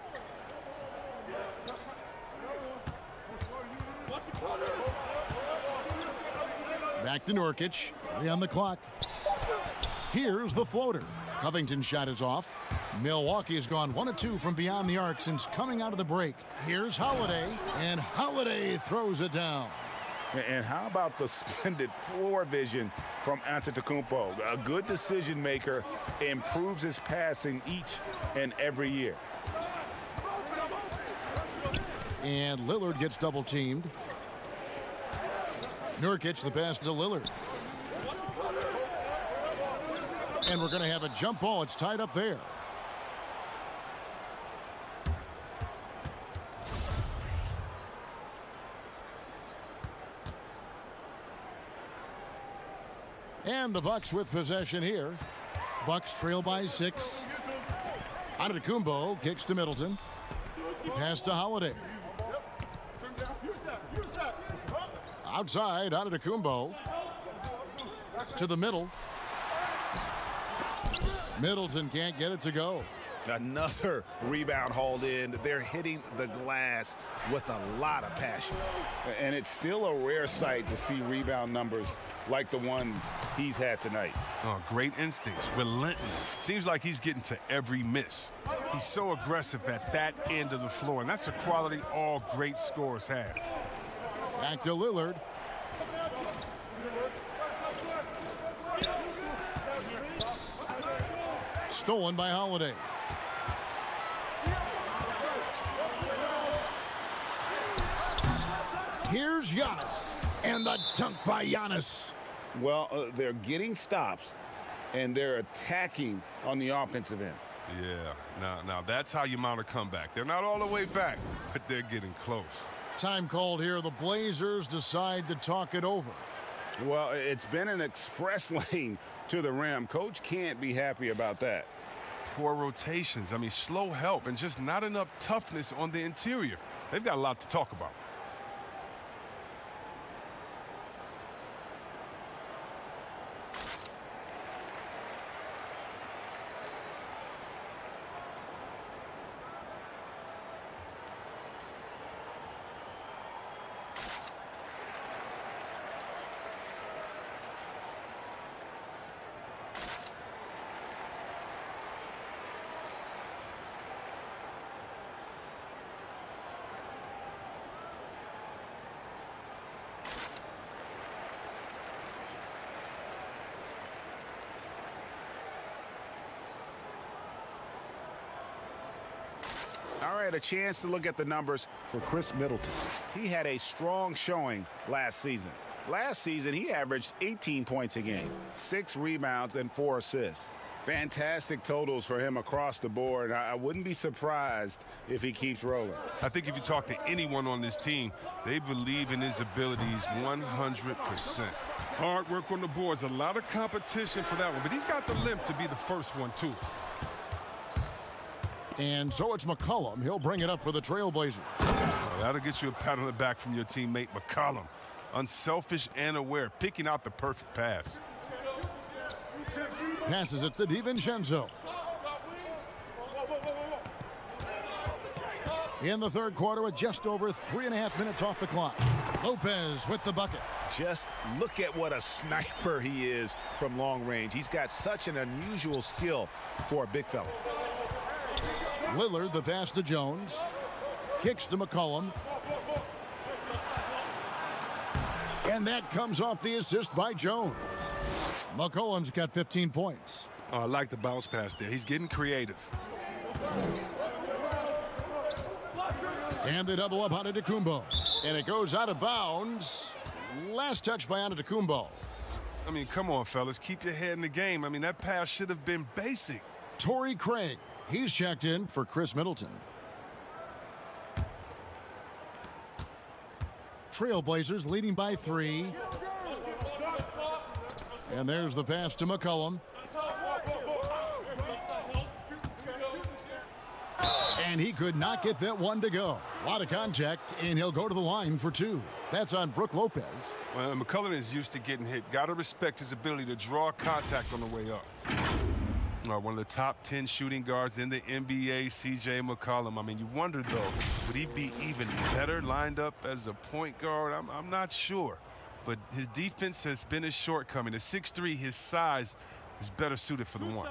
Back to Nurkic. 3 on the clock. Here's the floater. Covington's shot is off. Milwaukee has gone 1 of 2 from beyond the arc since coming out of the break. Here's Holiday, and Holiday throws it down. And how about the splendid floor vision from Antetokounmpo? A good decision maker, improves his passing each and every year. And Lillard gets double teamed. Nurkic the pass to Lillard. And we're going to have a jump ball. It's tied up there. And the Bucks with possession here. Bucks trail by 6. Antetokounmpo kicks to Middleton. Pass to Holiday. Outside, Antetokounmpo. To the middle. Middleton can't get it to go. Another rebound hauled in. They're hitting the glass with a lot of passion. And it's still a rare sight to see rebound numbers like the ones he's had tonight. Oh, great instincts, relentless. Seems like he's getting to every miss. He's so aggressive at that end of the floor, and that's a quality all great scorers have. Back to Lillard. Stolen by Holiday. Here's Giannis. And the dunk by Giannis. Well, they're getting stops, and they're attacking on the offensive end. Yeah, now that's how you mount a comeback. They're not all the way back, but they're getting close. Time called here. The Blazers decide to talk it over. Well, it's been an express lane to the rim. Coach can't be happy about that. Poor rotations. I mean, slow help and just not enough toughness on the interior. They've got a lot to talk about. All right, a chance to look at the numbers for Chris Middleton. He had a strong showing last season. Last season, he averaged 18 points a game, 6 rebounds, and 4 assists. Fantastic totals for him across the board. I wouldn't be surprised if he keeps rolling. I think if you talk to anyone on this team, they believe in his abilities 100%. Hard work on the boards, a lot of competition for that one, but he's got the limp to be the first one, too. And so it's McCollum. He'll bring it up for the Trailblazers. Oh, that'll get you a pat on the back from your teammate, McCollum. Unselfish and aware, picking out the perfect pass. Passes it to DiVincenzo. In the third quarter with just over 3.5 minutes off the clock. Lopez with the bucket. Just look at what a sniper he is from long range. He's got such an unusual skill for a big fella. Lillard, the pass to Jones. Kicks to McCollum. And that comes off the assist by Jones. McCollum's got 15 points. Oh, I like the bounce pass there. He's getting creative. And they double up Antetokounmpo. And it goes out of bounds. Last touch by Antetokounmpo. I mean, come on, fellas. Keep your head in the game. I mean, that pass should have been basic. Torrey Craig. He's checked in for Chris Middleton. Trailblazers leading by 3. And there's the pass to McCollum. And he could not get that one to go. A lot of contact, and he'll go to the line for 2. That's on Brook Lopez. Well, McCollum is used to getting hit. Got to respect his ability to draw contact on the way up. One of the top 10 shooting guards in the NBA, C.J. McCollum. I mean, you wonder, though, would he be even better lined up as a point guard? I'm not sure. But his defense has been his shortcoming. At 6'3", his size is better suited for the one.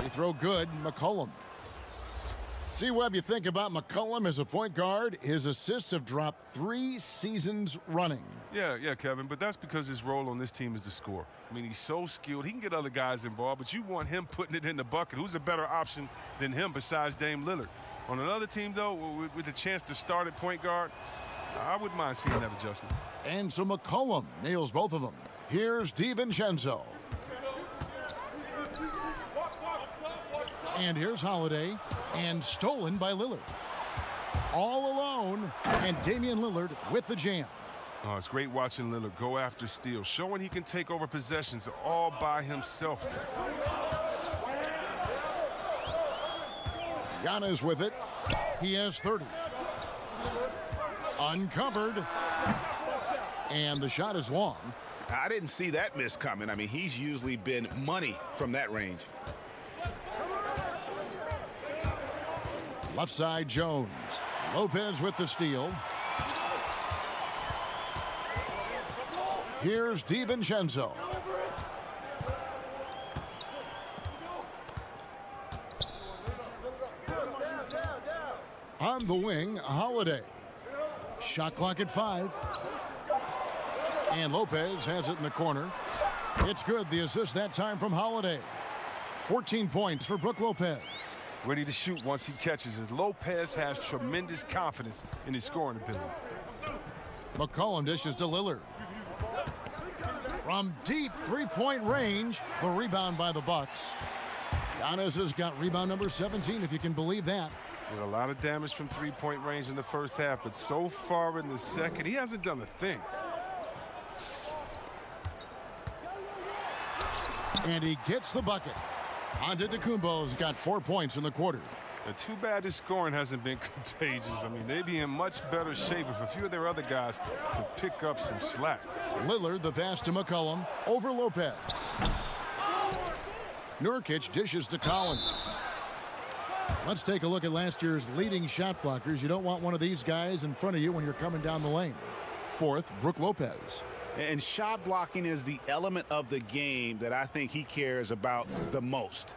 They throw good, McCollum. See, Webb, you think about McCollum as a point guard. His assists have dropped 3 seasons running. Yeah, Kevin, but that's because his role on this team is to score. I mean, he's so skilled. He can get other guys involved, but you want him putting it in the bucket. Who's a better option than him besides Dame Lillard? On another team, though, with the chance to start at point guard, I wouldn't mind seeing that adjustment. And so McCollum nails both of them. Here's DiVincenzo. And here's Holiday. And stolen by Lillard. All alone, and Damian Lillard with the jam. Oh, it's great watching Lillard go after steals, showing he can take over possessions all by himself. Giannis with it. He has 30. Uncovered. And the shot is long. I didn't see that miss coming. I mean, he's usually been money from that range. Left side, Jones. Lopez with the steal. Here's DiVincenzo. On the wing, Holiday. Shot clock at 5. And Lopez has it in the corner. It's good. The assist that time from Holiday. 14 points for Brook Lopez. Ready to shoot once he catches it. Lopez has tremendous confidence in his scoring ability. McCollum dishes to Lillard. From deep 3-point range, the rebound by the Bucks. Giannis has got rebound number 17, if you can believe that. Did a lot of damage from three-point range in the first half, but so far in the second, he hasn't done a thing. And he gets the bucket. Antetokounmpo's got 4 points in the quarter. And too bad his scoring hasn't been contagious. I mean, they'd be in much better shape if a few of their other guys could pick up some slack. Lillard, the pass to McCollum, over Lopez. Nurkic dishes to Collins. Let's take a look at last year's leading shot blockers. You don't want one of these guys in front of you when you're coming down the lane. Fourth, Brook Lopez. And shot blocking is the element of the game that I think he cares about the most.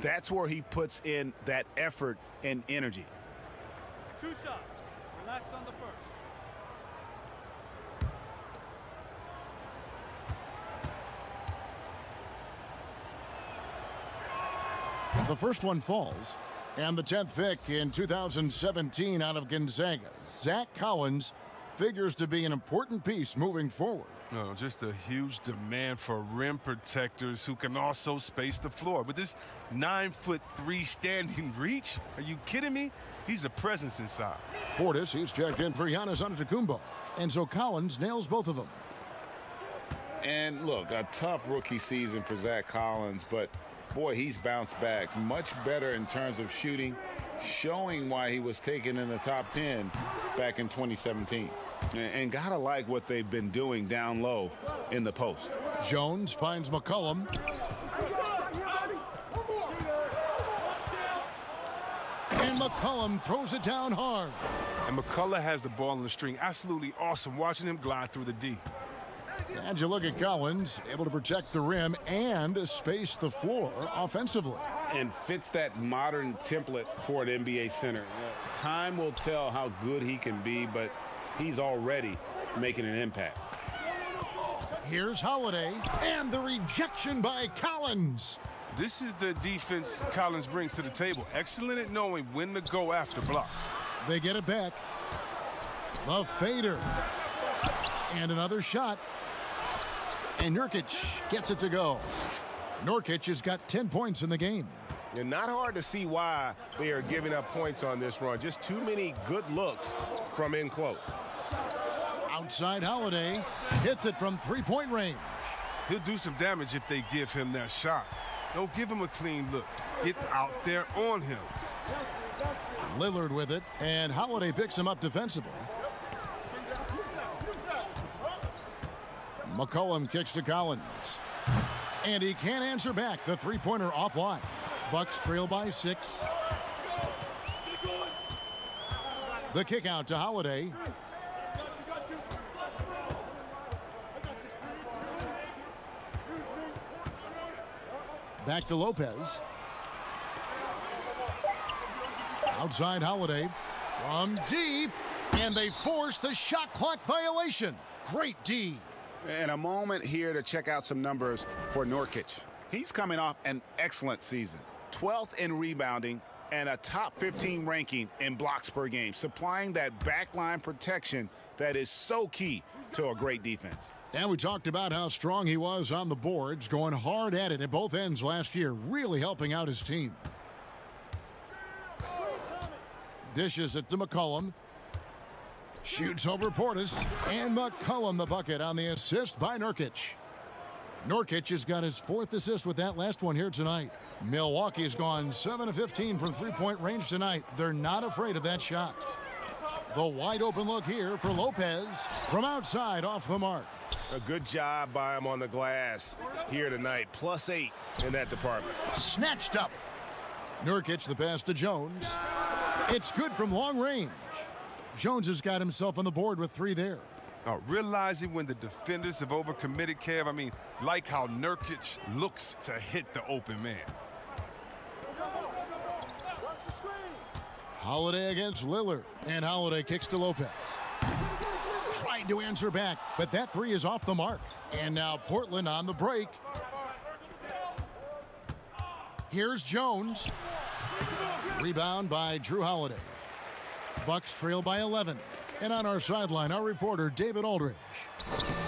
That's where he puts in that effort and energy. 2 shots. Relax on the first. The first one falls. And the 10th pick in 2017 out of Gonzaga, Zach Collins, figures to be an important piece moving forward. No, just a huge demand for rim protectors who can also space the floor. With this 9'3" standing reach, are you kidding me? He's a presence inside. Portis, he's checked in for Giannis Antetokounmpo. And so Collins nails both of them. And look, a tough rookie season for Zach Collins, but boy, he's bounced back much better in terms of shooting, showing why he was taken in the top 10 back in 2017. And gotta like what they've been doing down low in the post. Jones finds McCollum. And McCollum throws it down hard. And McCullough has the ball in the string. Absolutely awesome watching him glide through the D. And you look at Collins, able to protect the rim and space the floor offensively. And fits that modern template for an NBA center. Time will tell how good he can be, but he's already making an impact. Here's Holiday, and the rejection by Collins. This is the defense Collins brings to the table. Excellent at knowing when to go after blocks. They get it back. The fader. And another shot. And Nurkic gets it to go. Nurkic has got 10 points in the game. And not hard to see why they are giving up points on this run. Just too many good looks from in close. Outside Holiday hits it from three-point range. He'll do some damage if they give him that shot. Don't give him a clean look. Get out there on him. Lillard with it, and Holiday picks him up defensively. McCollum kicks to Collins. And he can't answer back. The three-pointer offline. Bucks trail by 6. The kick out to Holiday. Back to Lopez. Outside Holiday. From deep. And they force the shot clock violation. Great D. And a moment here to check out some numbers for Nurkic. He's coming off an excellent season. 12th in rebounding and a top 15 ranking in blocks per game, supplying that backline protection that is so key to a great defense. And we talked about how strong he was on the boards, going hard at it at both ends last year, really helping out his team. Dishes it to McCollum. Shoots over Portis, and McCollum the bucket on the assist by Nurkic. Nurkic has got his 4th assist with that last one here tonight. Milwaukee's gone 7 of 15 from three-point range tonight. They're not afraid of that shot. The wide open look here for Lopez from outside off the mark. A good job by him on the glass here tonight. +8 in that department. Snatched up. Nurkic the pass to Jones. It's good from long range. Jones has got himself on the board with 3 there. Now, realizing when the defenders have overcommitted, Kev, I mean, like how Nurkic looks to hit the open man. Holiday against Lillard, and Holiday kicks to Lopez. Tried to answer back, but that 3 is off the mark. And now Portland on the break. Here's Jones. Rebound by Drew Holiday. Bucks trail by 11. And on our sideline, our reporter, David Aldridge.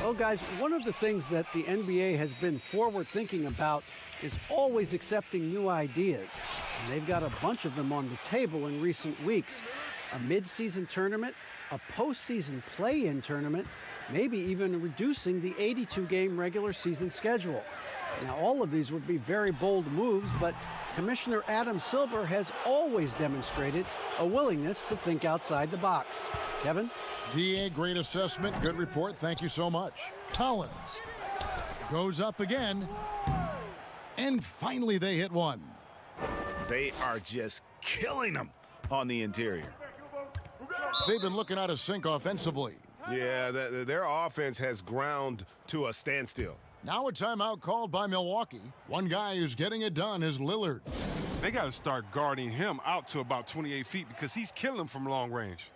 Well, guys, one of the things that the NBA has been forward thinking about is always accepting new ideas. And they've got a bunch of them on the table in recent weeks. A mid-season tournament, a postseason play-in tournament, maybe even reducing the 82-game regular season schedule. Now, all of these would be very bold moves, but Commissioner Adam Silver has always demonstrated a willingness to think outside the box. Kevin? DA, great assessment, good report, thank you so much. Collins goes up again, and finally they hit one. They are just killing them on the interior. They've been looking out of sync offensively. Yeah, their offense has ground to a standstill. Now a timeout called by Milwaukee. One guy who's getting it done is Lillard. They got to start guarding him out to about 28 feet because he's killing them from long range.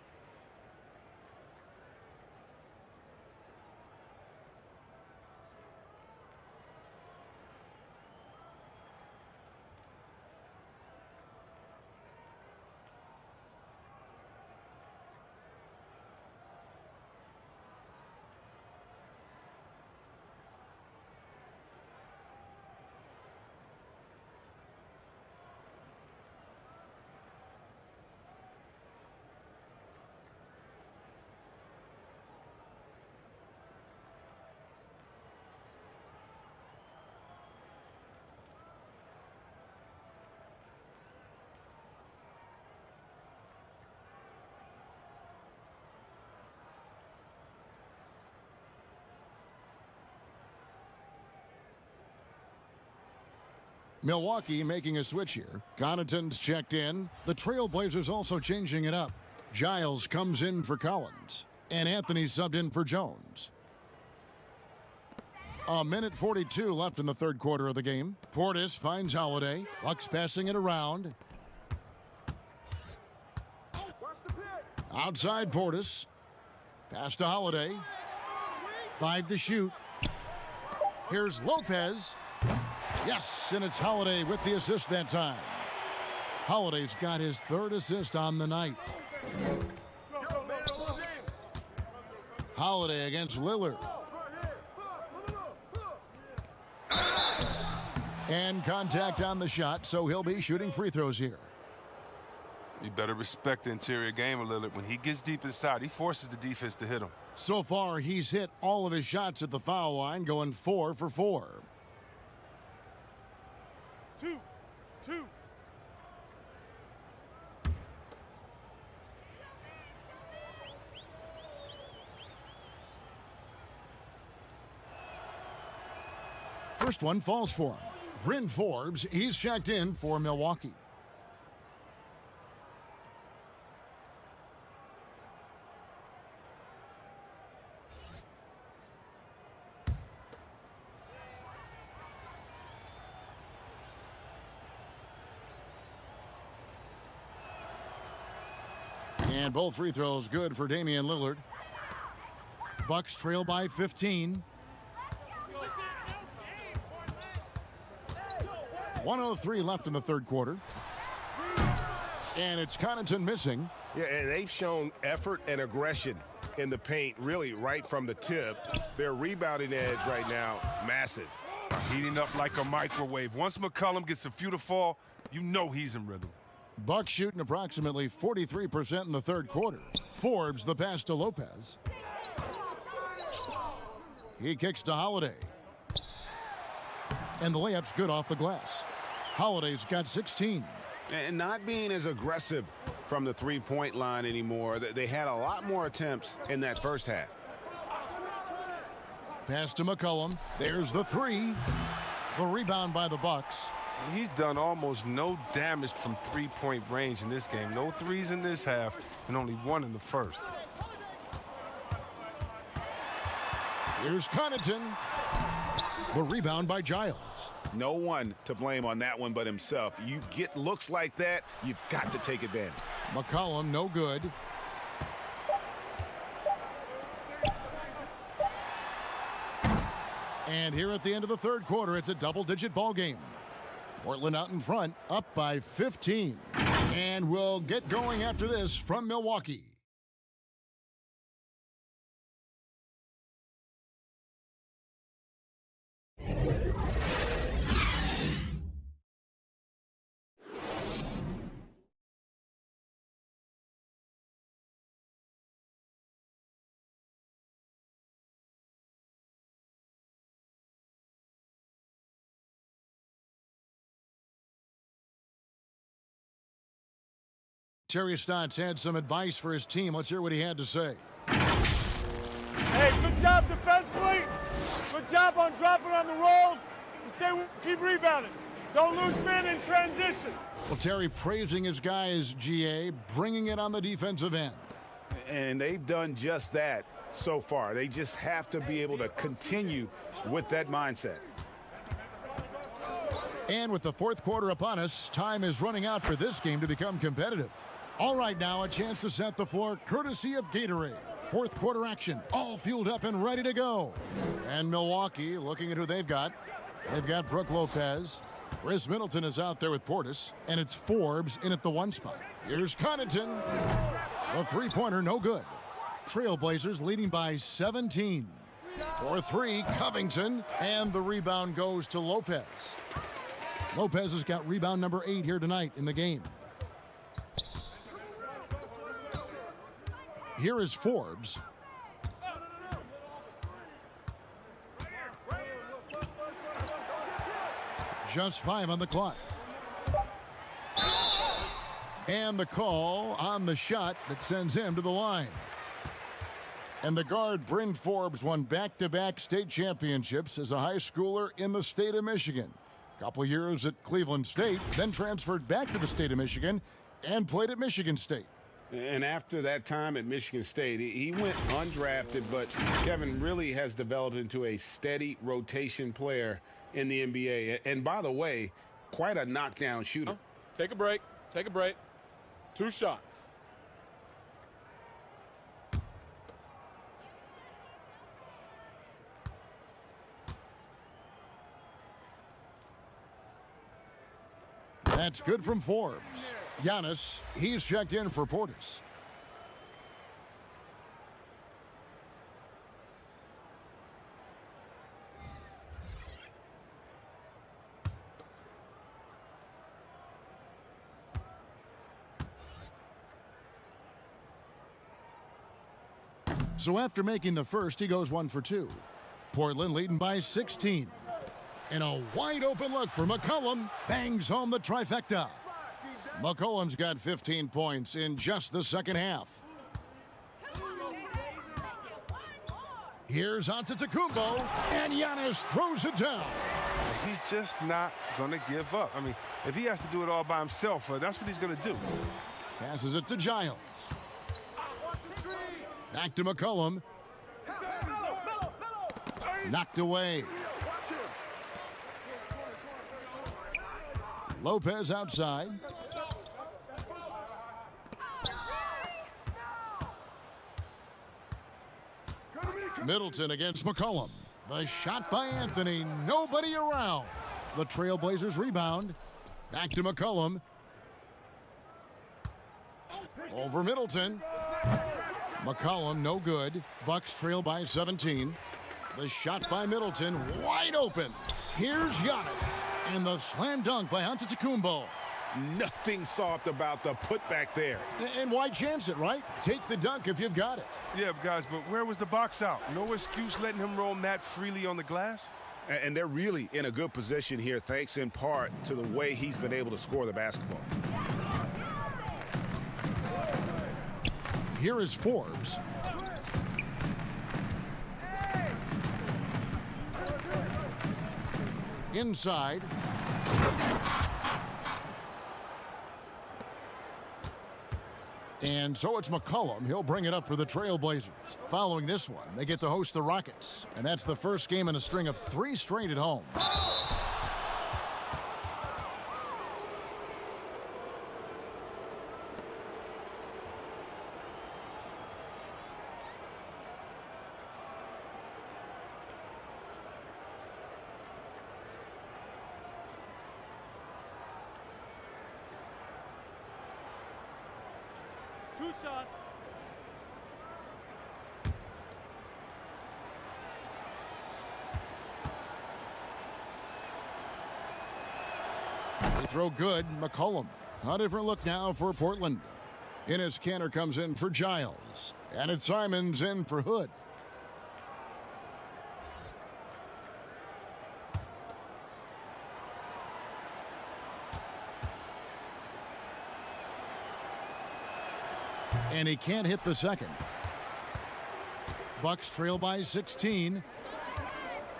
Milwaukee making a switch here. Connaughton's checked in. The Trailblazers also changing it up. Giles comes in for Collins. And Anthony subbed in for Jones. A minute 42 left in the third quarter of the game. Portis finds Holiday. Bucks passing it around. Outside Portis. Pass to Holiday. 5 to shoot. Here's Lopez. Yes, and it's Holiday with the assist that time. Holiday's got his third assist on the night. Holiday against Lillard. And contact on the shot, so he'll be shooting free throws here. You better respect the interior game of Lillard. When he gets deep inside, he forces the defense to hit him. So far, he's hit all of his shots at the foul line, going 4 for 4. 2. First one falls for him. Bryn Forbes, he's checked in for Milwaukee. And both free throws good for Damian Lillard. Bucks trail by 15. 1:03 left in the third quarter. And it's Connaughton missing. Yeah, and they've shown effort and aggression in the paint, really right from the tip. Their rebounding edge right now, massive. Heating up like a microwave. Once McCollum gets a few to fall, you know he's in rhythm. Bucks shooting approximately 43% in the third quarter. Forbes the pass to Lopez. He kicks to Holiday. And the layup's good off the glass. Holiday's got 16. And not being as aggressive from the three-point line anymore. They had a lot more attempts in that first half. Pass to McCollum. There's the three. The rebound by the Bucks. He's done almost no damage from three-point range in this game. No threes in this half and only one in the first. Here's Connaughton. The rebound by Giles. No one to blame on that one but himself. You get looks like that, you've got to take advantage. McCollum, no good. And here at the end of the third quarter, it's a double-digit ball game. Portland out in front, up by 15. And we'll get going after this from Milwaukee. Terry Stotts had some advice for his team. Let's hear what he had to say. Hey, good job defensively. Good job on dropping on the rolls. Keep rebounding. Don't lose men in transition. Well, Terry praising his guys, GA, bringing it on the defensive end. And they've done just that so far. They just have to be able to continue with that mindset. And with the fourth quarter upon us, time is running out for this game to become competitive. All right, now a chance to set the floor courtesy of Gatorade. Fourth quarter action, all fueled up and ready to go. And Milwaukee, looking at who they've got. They've got Brook Lopez. Chris Middleton is out there with Portis. And it's Forbes in at the 1 spot. Here's Connaughton. The three-pointer, no good. Trailblazers leading by 17. 4-3, Covington. And the rebound goes to Lopez. Lopez has got rebound number 8 here tonight in the game. Here is Forbes. Just 5 on the clock. And the call on the shot that sends him to the line. And the guard, Bryn Forbes, won back-to-back state championships as a high schooler in the state of Michigan. Couple years at Cleveland State, then transferred back to the state of Michigan and played at Michigan State. And after that time at Michigan State, he went undrafted, but Kevin really has developed into a steady rotation player in the NBA. And by the way, quite a knockdown shooter. Take a break. Take a break. 2 shots. That's good from Forbes. Giannis, he's checked in for Portis. So after making the first, he goes 1 for 2. Portland leading by 16. And a wide open look for McCollum. Bangs home the trifecta. McCollum's got 15 points in just the second half. Here's Antetokounmpo, and Giannis throws it down. He's just not going to give up. I mean, if he has to do it all by himself, that's what he's going to do. Passes it to Giles. Back to McCollum. Knocked away. Lopez outside. Middleton against McCollum. The shot by Anthony. Nobody around. The Trailblazers rebound. Back to McCollum. Over Middleton. McCollum, no good. Bucks trail by 17. The shot by Middleton, wide open. Here's Giannis. And the slam dunk by Antetokounmpo. Nothing soft about the putback there. And why chance it, right? Take the dunk if you've got it. Yeah, guys, but where was the box out? No excuse letting him roam that freely on the glass. And they're really in a good position here, thanks in part to the way he's been able to score the basketball. Here is Forbes. Inside. And so it's McCollum. He'll bring it up for the Trailblazers. Following this one, they get to host the Rockets. And that's the first game in a string of 3 straight at home. Shot. They throw good. McCollum. A different look now for Portland. Enes Kanter comes in for Giles. And it's Simons in for Hood. And he can't hit the second. Bucks trail by 16.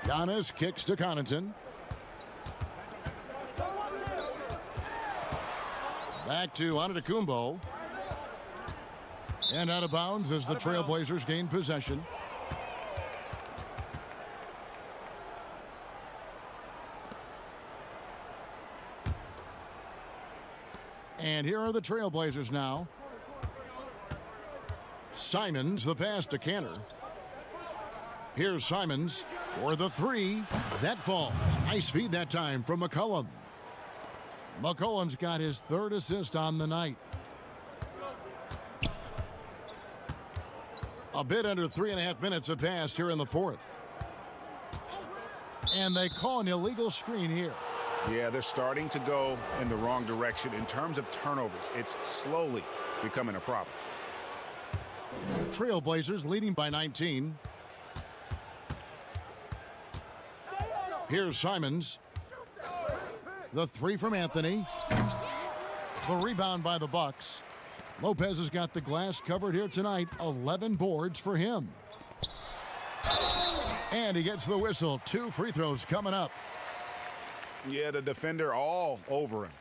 Giannis kicks to Connaughton. Back to Antetokounmpo. And out of bounds as the Trailblazers gain possession. And here are the Trailblazers now. Simons, the pass to Cantor. Here's Simons for the three. That falls. Nice feed that time from McCollum. McCollum's got his third assist on the night. A bit under 3.5 minutes have passed here in the fourth. And they call an illegal screen here. Yeah, they're starting to go in the wrong direction in terms of turnovers. It's slowly becoming a problem. Trailblazers leading by 19. Here's Simons. The three from Anthony. The rebound by the Bucks. Lopez has got the glass covered here tonight. 11 boards for him. And he gets the whistle. 2 free throws coming up. Yeah, the defender all over him.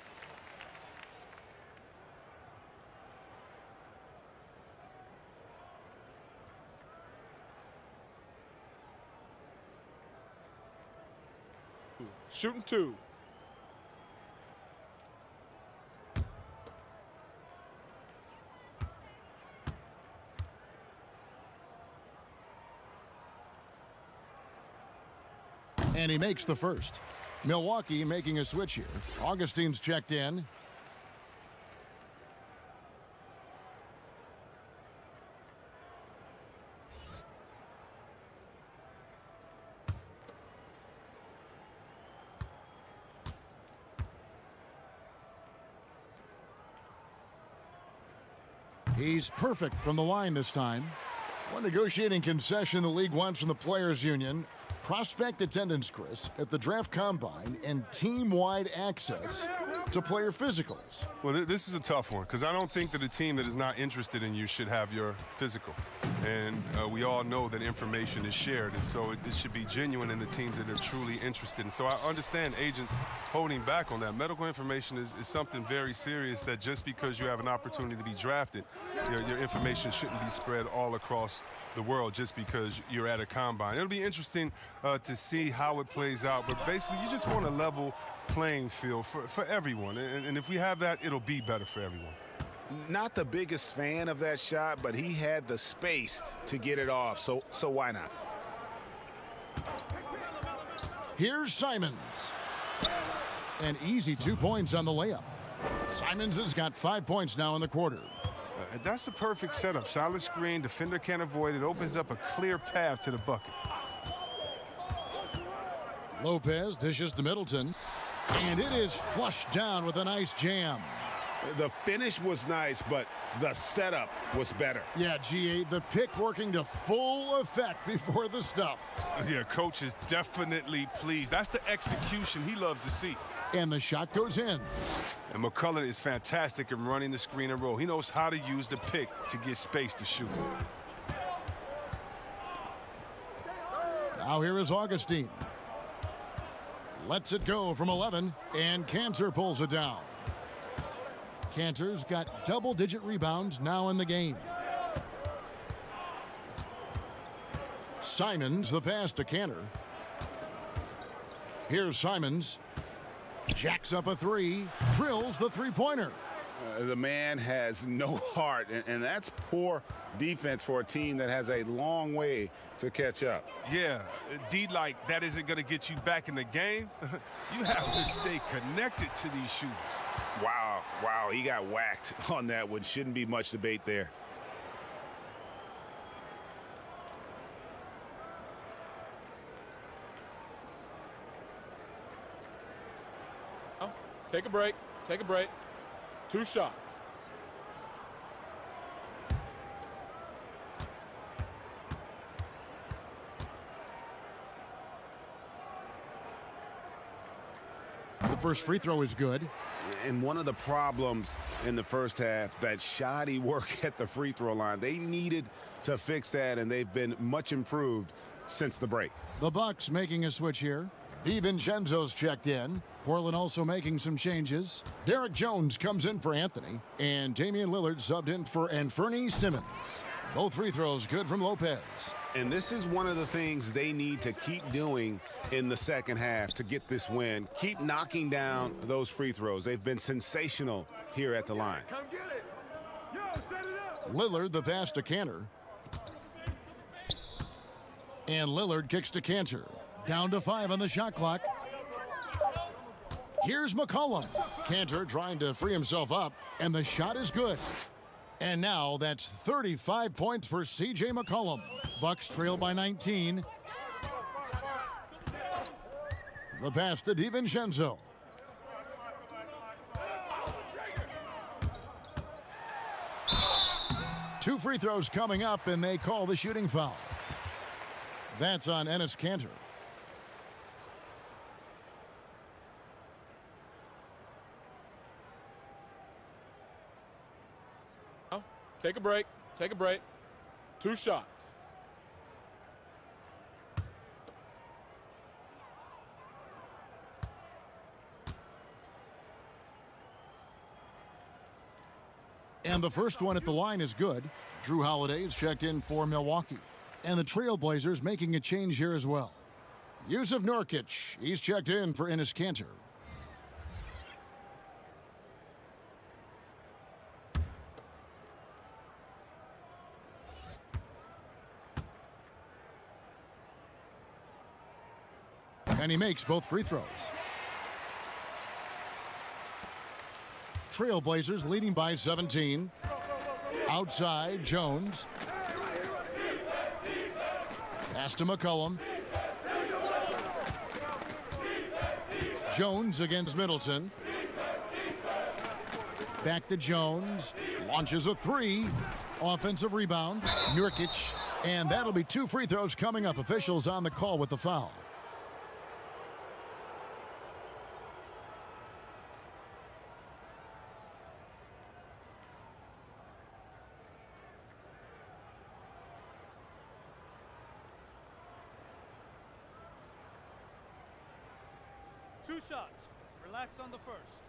Shooting 2. And he makes the first. Milwaukee making a switch here. Augustine's checked in. He's perfect from the line this time. One negotiating concession the league wants from the Players Union. Prospect attendance, Chris, at the draft combine and team-wide access to player physicals. Well, this is a tough one because I don't think that a team that is not interested in you should have your physical. And we all know that information is shared, and so it should be genuine in the teams that are truly interested. And so I understand agents holding back on that. Medical information is something very serious that just because you have an opportunity to be drafted, your information shouldn't be spread all across the world just because you're at a combine. It'll be interesting to see how it plays out, but basically you just want a level playing field for everyone, and if we have that, it'll be better for everyone. Not the biggest fan of that shot, but he had the space to get it off, so why not? Here's Simons. An easy 2 points on the layup. Simons has got 5 points now in the quarter. That's a perfect setup. Solid screen, defender can't avoid it. Opens up a clear path to the bucket. Lopez dishes to Middleton. And it is flushed down with a nice jam. The finish was nice, but the setup was better. Yeah, G8, the pick working to full effect before the stuff. Yeah, coach is definitely pleased. That's the execution he loves to see. And the shot goes in. And McCullough is fantastic in running the screen and roll. He knows how to use the pick to get space to shoot. Now here is Augustine. Lets it go from 11, and Cantor pulls it down. Cantor's got double-digit rebounds now in the game. Simons, the pass to Cantor. Here's Simons. Jacks up a three, drills the three-pointer. The man has no heart, and that's poor defense for a team that has a long way to catch up. Yeah, D-like, that isn't going to get you back in the game. You have to stay connected to these shooters. Wow, he got whacked on that one. Shouldn't be much debate there. Take a break. 2 shots. The The first free throw is good. And one of the problems in the first half, that shoddy work at the free throw line. They needed to fix that, and they've been much improved since the break. The Bucks making a switch here. DiVincenzo's checked in. Portland also making some changes. Derek Jones comes in for Anthony, and Damian Lillard subbed in for Anthony Simmons. Both free throws good from Lopez. And this is one of the things they need to keep doing in the second half to get this win. Keep knocking down those free throws. They've been sensational here at the line. Come get it. Yo, set it up. Lillard the pass to Cantor. And Lillard kicks to Cantor. Down to 5 on the shot clock. Here's McCollum. Cantor trying to free himself up, and the shot is good. And now that's 35 points for C.J. McCollum. Bucks trail by 19. The pass to DiVincenzo. Two free throws coming up, and they call the shooting foul. That's on Enes Kanter. Take a break. Take a break. 2 shots. And the first one at the line is good. Drew Holiday is checked in for Milwaukee. And the Trailblazers making a change here as well. Yusuf Nurkic, he's checked in for Enes Kanter. And he makes both free throws. Trailblazers leading by 17. Outside, Jones. Pass to McCollum. Jones against Middleton. Back to Jones. Launches a 3. Offensive rebound. Nurkic. And that'll be 2 free throws coming up. Officials on the call with the foul. Two shots. Relax on the first.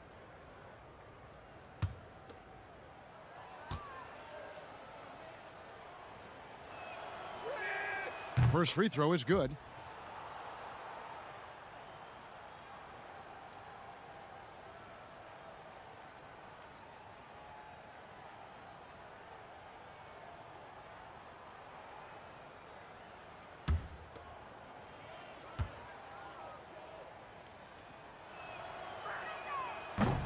First free throw is good.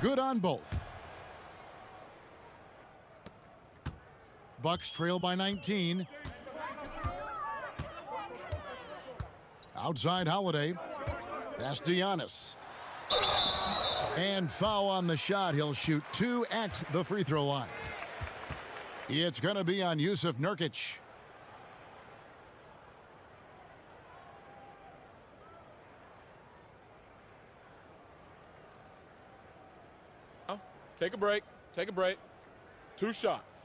Good on both. Bucks trail by 19. Outside Holiday. Pass to Giannis. And foul on the shot. He'll shoot 2 at the free throw line. It's going to be on Yusuf Nurkic. Take a break. Take a break. 2 shots.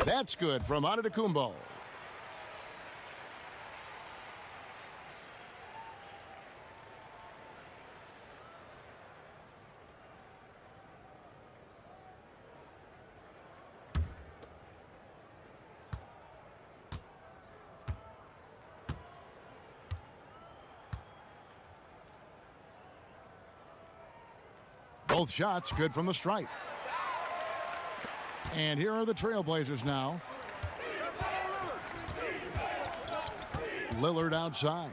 That's good from Antetokounmpo. Both shots good from the stripe. And here are the Trailblazers now. Lillard outside.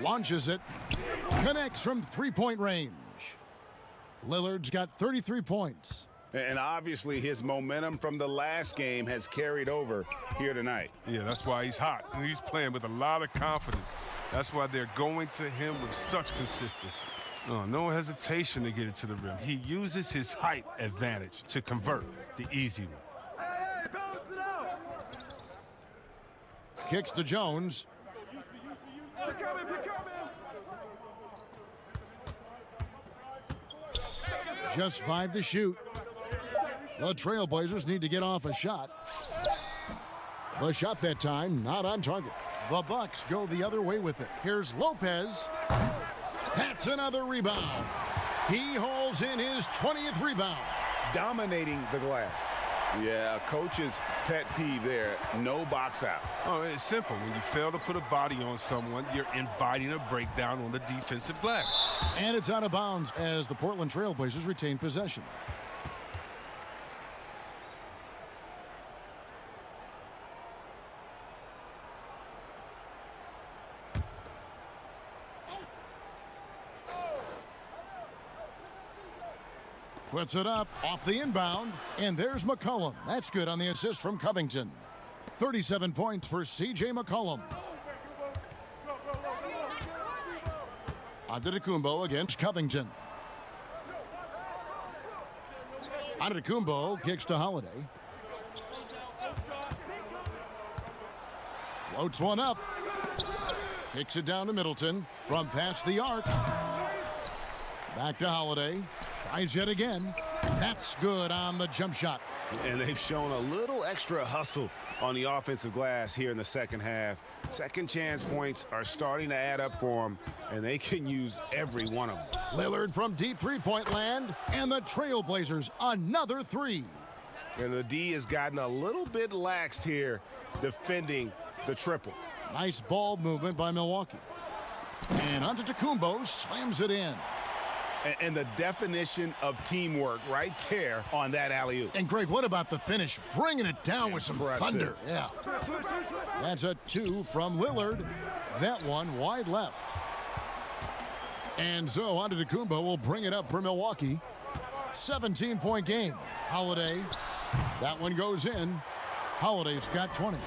Launches it. Connects from 3-point range. Lillard's got 33 points. And obviously his momentum from the last game has carried over here tonight. Yeah, that's why he's hot. And he's playing with a lot of confidence. That's why they're going to him with such consistency. No hesitation to get it to the rim. He uses his height advantage to convert the easy one. Kicks to Jones. Just 5 to shoot. The Trailblazers need to get off a shot. The shot that time, not on target. The Bucks go the other way with it. Here's Lopez. That's another rebound. He hauls in his 20th rebound. Dominating the glass. Yeah, coach's pet peeve there. No box out. Oh, it's simple. When you fail to put a body on someone, you're inviting a breakdown on the defensive glass. And it's out of bounds as the Portland Trailblazers retain possession. Puts it up off the inbound, and there's McCollum. That's good on the assist from Covington. 37 points for C.J. McCollum. Antetokounmpo against Covington. Antetokounmpo kicks to Holiday. Floats one up. Kicks it down to Middleton from past the arc. Back to Holiday. Tries yet again. That's good on the jump shot. And they've shown a little extra hustle on the offensive glass here in the second half. Second chance points are starting to add up for them, and they can use every one of them. Lillard from deep three-point land, and the Trailblazers another 3. And the D has gotten a little bit laxed here defending the triple. Nice ball movement by Milwaukee. And Antetokounmpo slams it in. And the definition of teamwork right there on that alley-oop. And Greg, what about the finish? Bringing it down with some thunder. Yeah. That's a 2 from Lillard. That one wide left. And so Antetokounmpo will bring it up for Milwaukee. 17-point game. Holiday. That one goes in. Holiday's got 20.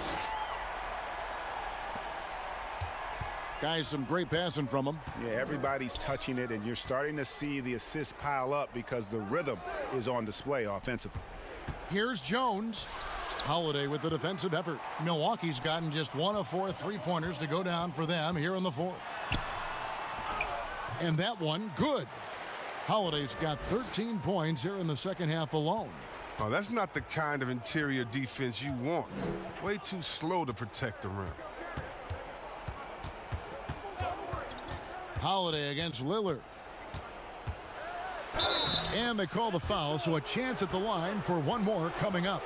Guys, some great passing from him. Yeah, everybody's touching it, and you're starting to see the assists pile up because the rhythm is on display offensively. Here's Jones. Holiday with the defensive effort. Milwaukee's gotten just 1 of 4 three-pointers to go down for them here in the 4th. And that one, good. Holiday's got 13 points here in the second half alone. Oh, that's not the kind of interior defense you want. Way too slow to protect the rim. Holiday against Lillard. And they call the foul, so a chance at the line for one more coming up.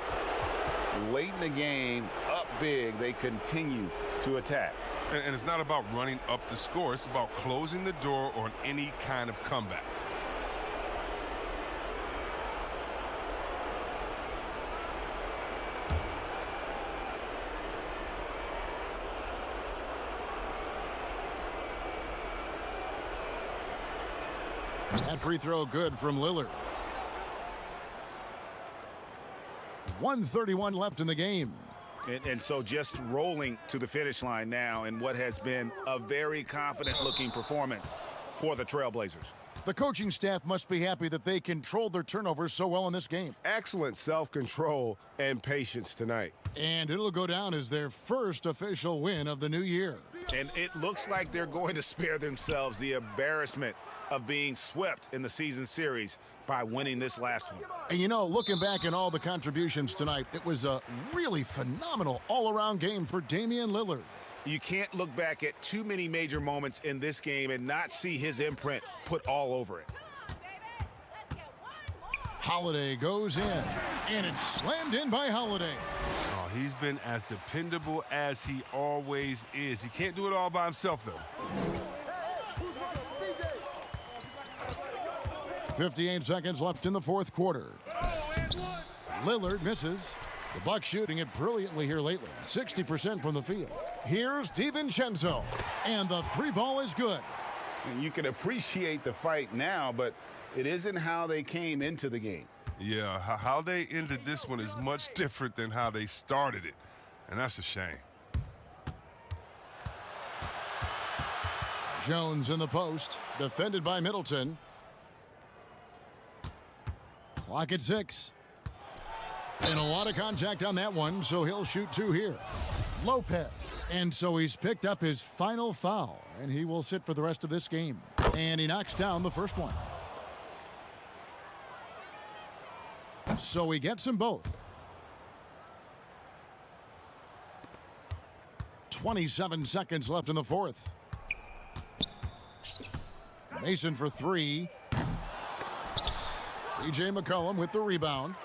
Late in the game, up big, they continue to attack. And it's not about running up the score. It's about closing the door on any kind of comeback. That free throw good from Lillard. 1:31 left in the game. And so just rolling to the finish line now in what has been a very confident-looking performance for the Trailblazers. The coaching staff must be happy that they controlled their turnovers so well in this game. Excellent self-control and patience tonight. And it'll go down as their first official win of the new year. And it looks like they're going to spare themselves the embarrassment of being swept in the season series by winning this last one. And you know, looking back at all the contributions tonight, it was a really phenomenal all-around game for Damian Lillard. You can't look back at too many major moments in this game and not see his imprint put all over it. Holiday goes in, and it's slammed in by Holiday. Oh, he's been as dependable as he always is. He can't do it all by himself, though. 58 seconds left in the 4th quarter. Lillard misses. The Bucks shooting it brilliantly here lately. 60% from the field. Here's DiVincenzo. And the 3-ball is good. And you can appreciate the fight now, but it isn't how they came into the game. Yeah, how they ended this one is much different than how they started it, and that's a shame. Jones in the post, defended by Middleton. Clock at 6. And a lot of contact on that one, so he'll shoot 2 here. Lopez. And so he's picked up his final foul, and he will sit for the rest of this game. And he knocks down the first one. So he gets them both. 27 seconds left in the fourth. Mason for 3. C.J. McCollum with the rebound.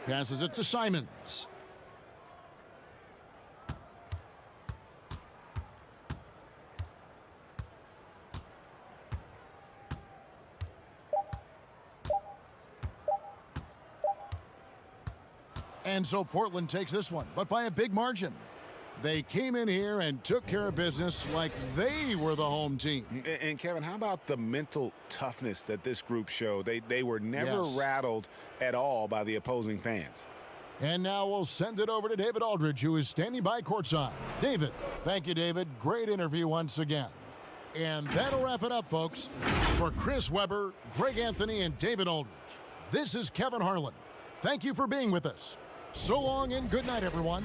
Passes it to Simons. And so Portland takes this one, but by a big margin. They came in here and took care of business like they were the home team. And Kevin, how about the mental toughness that this group showed? They were never rattled at all by the opposing fans. And now we'll send it over to David Aldridge, who is standing by courtside. David. Thank you, David. Great interview once again. And that'll wrap it up, folks. For Chris Webber, Greg Anthony, and David Aldridge, this is Kevin Harlan. Thank you for being with us. So long and good night, everyone.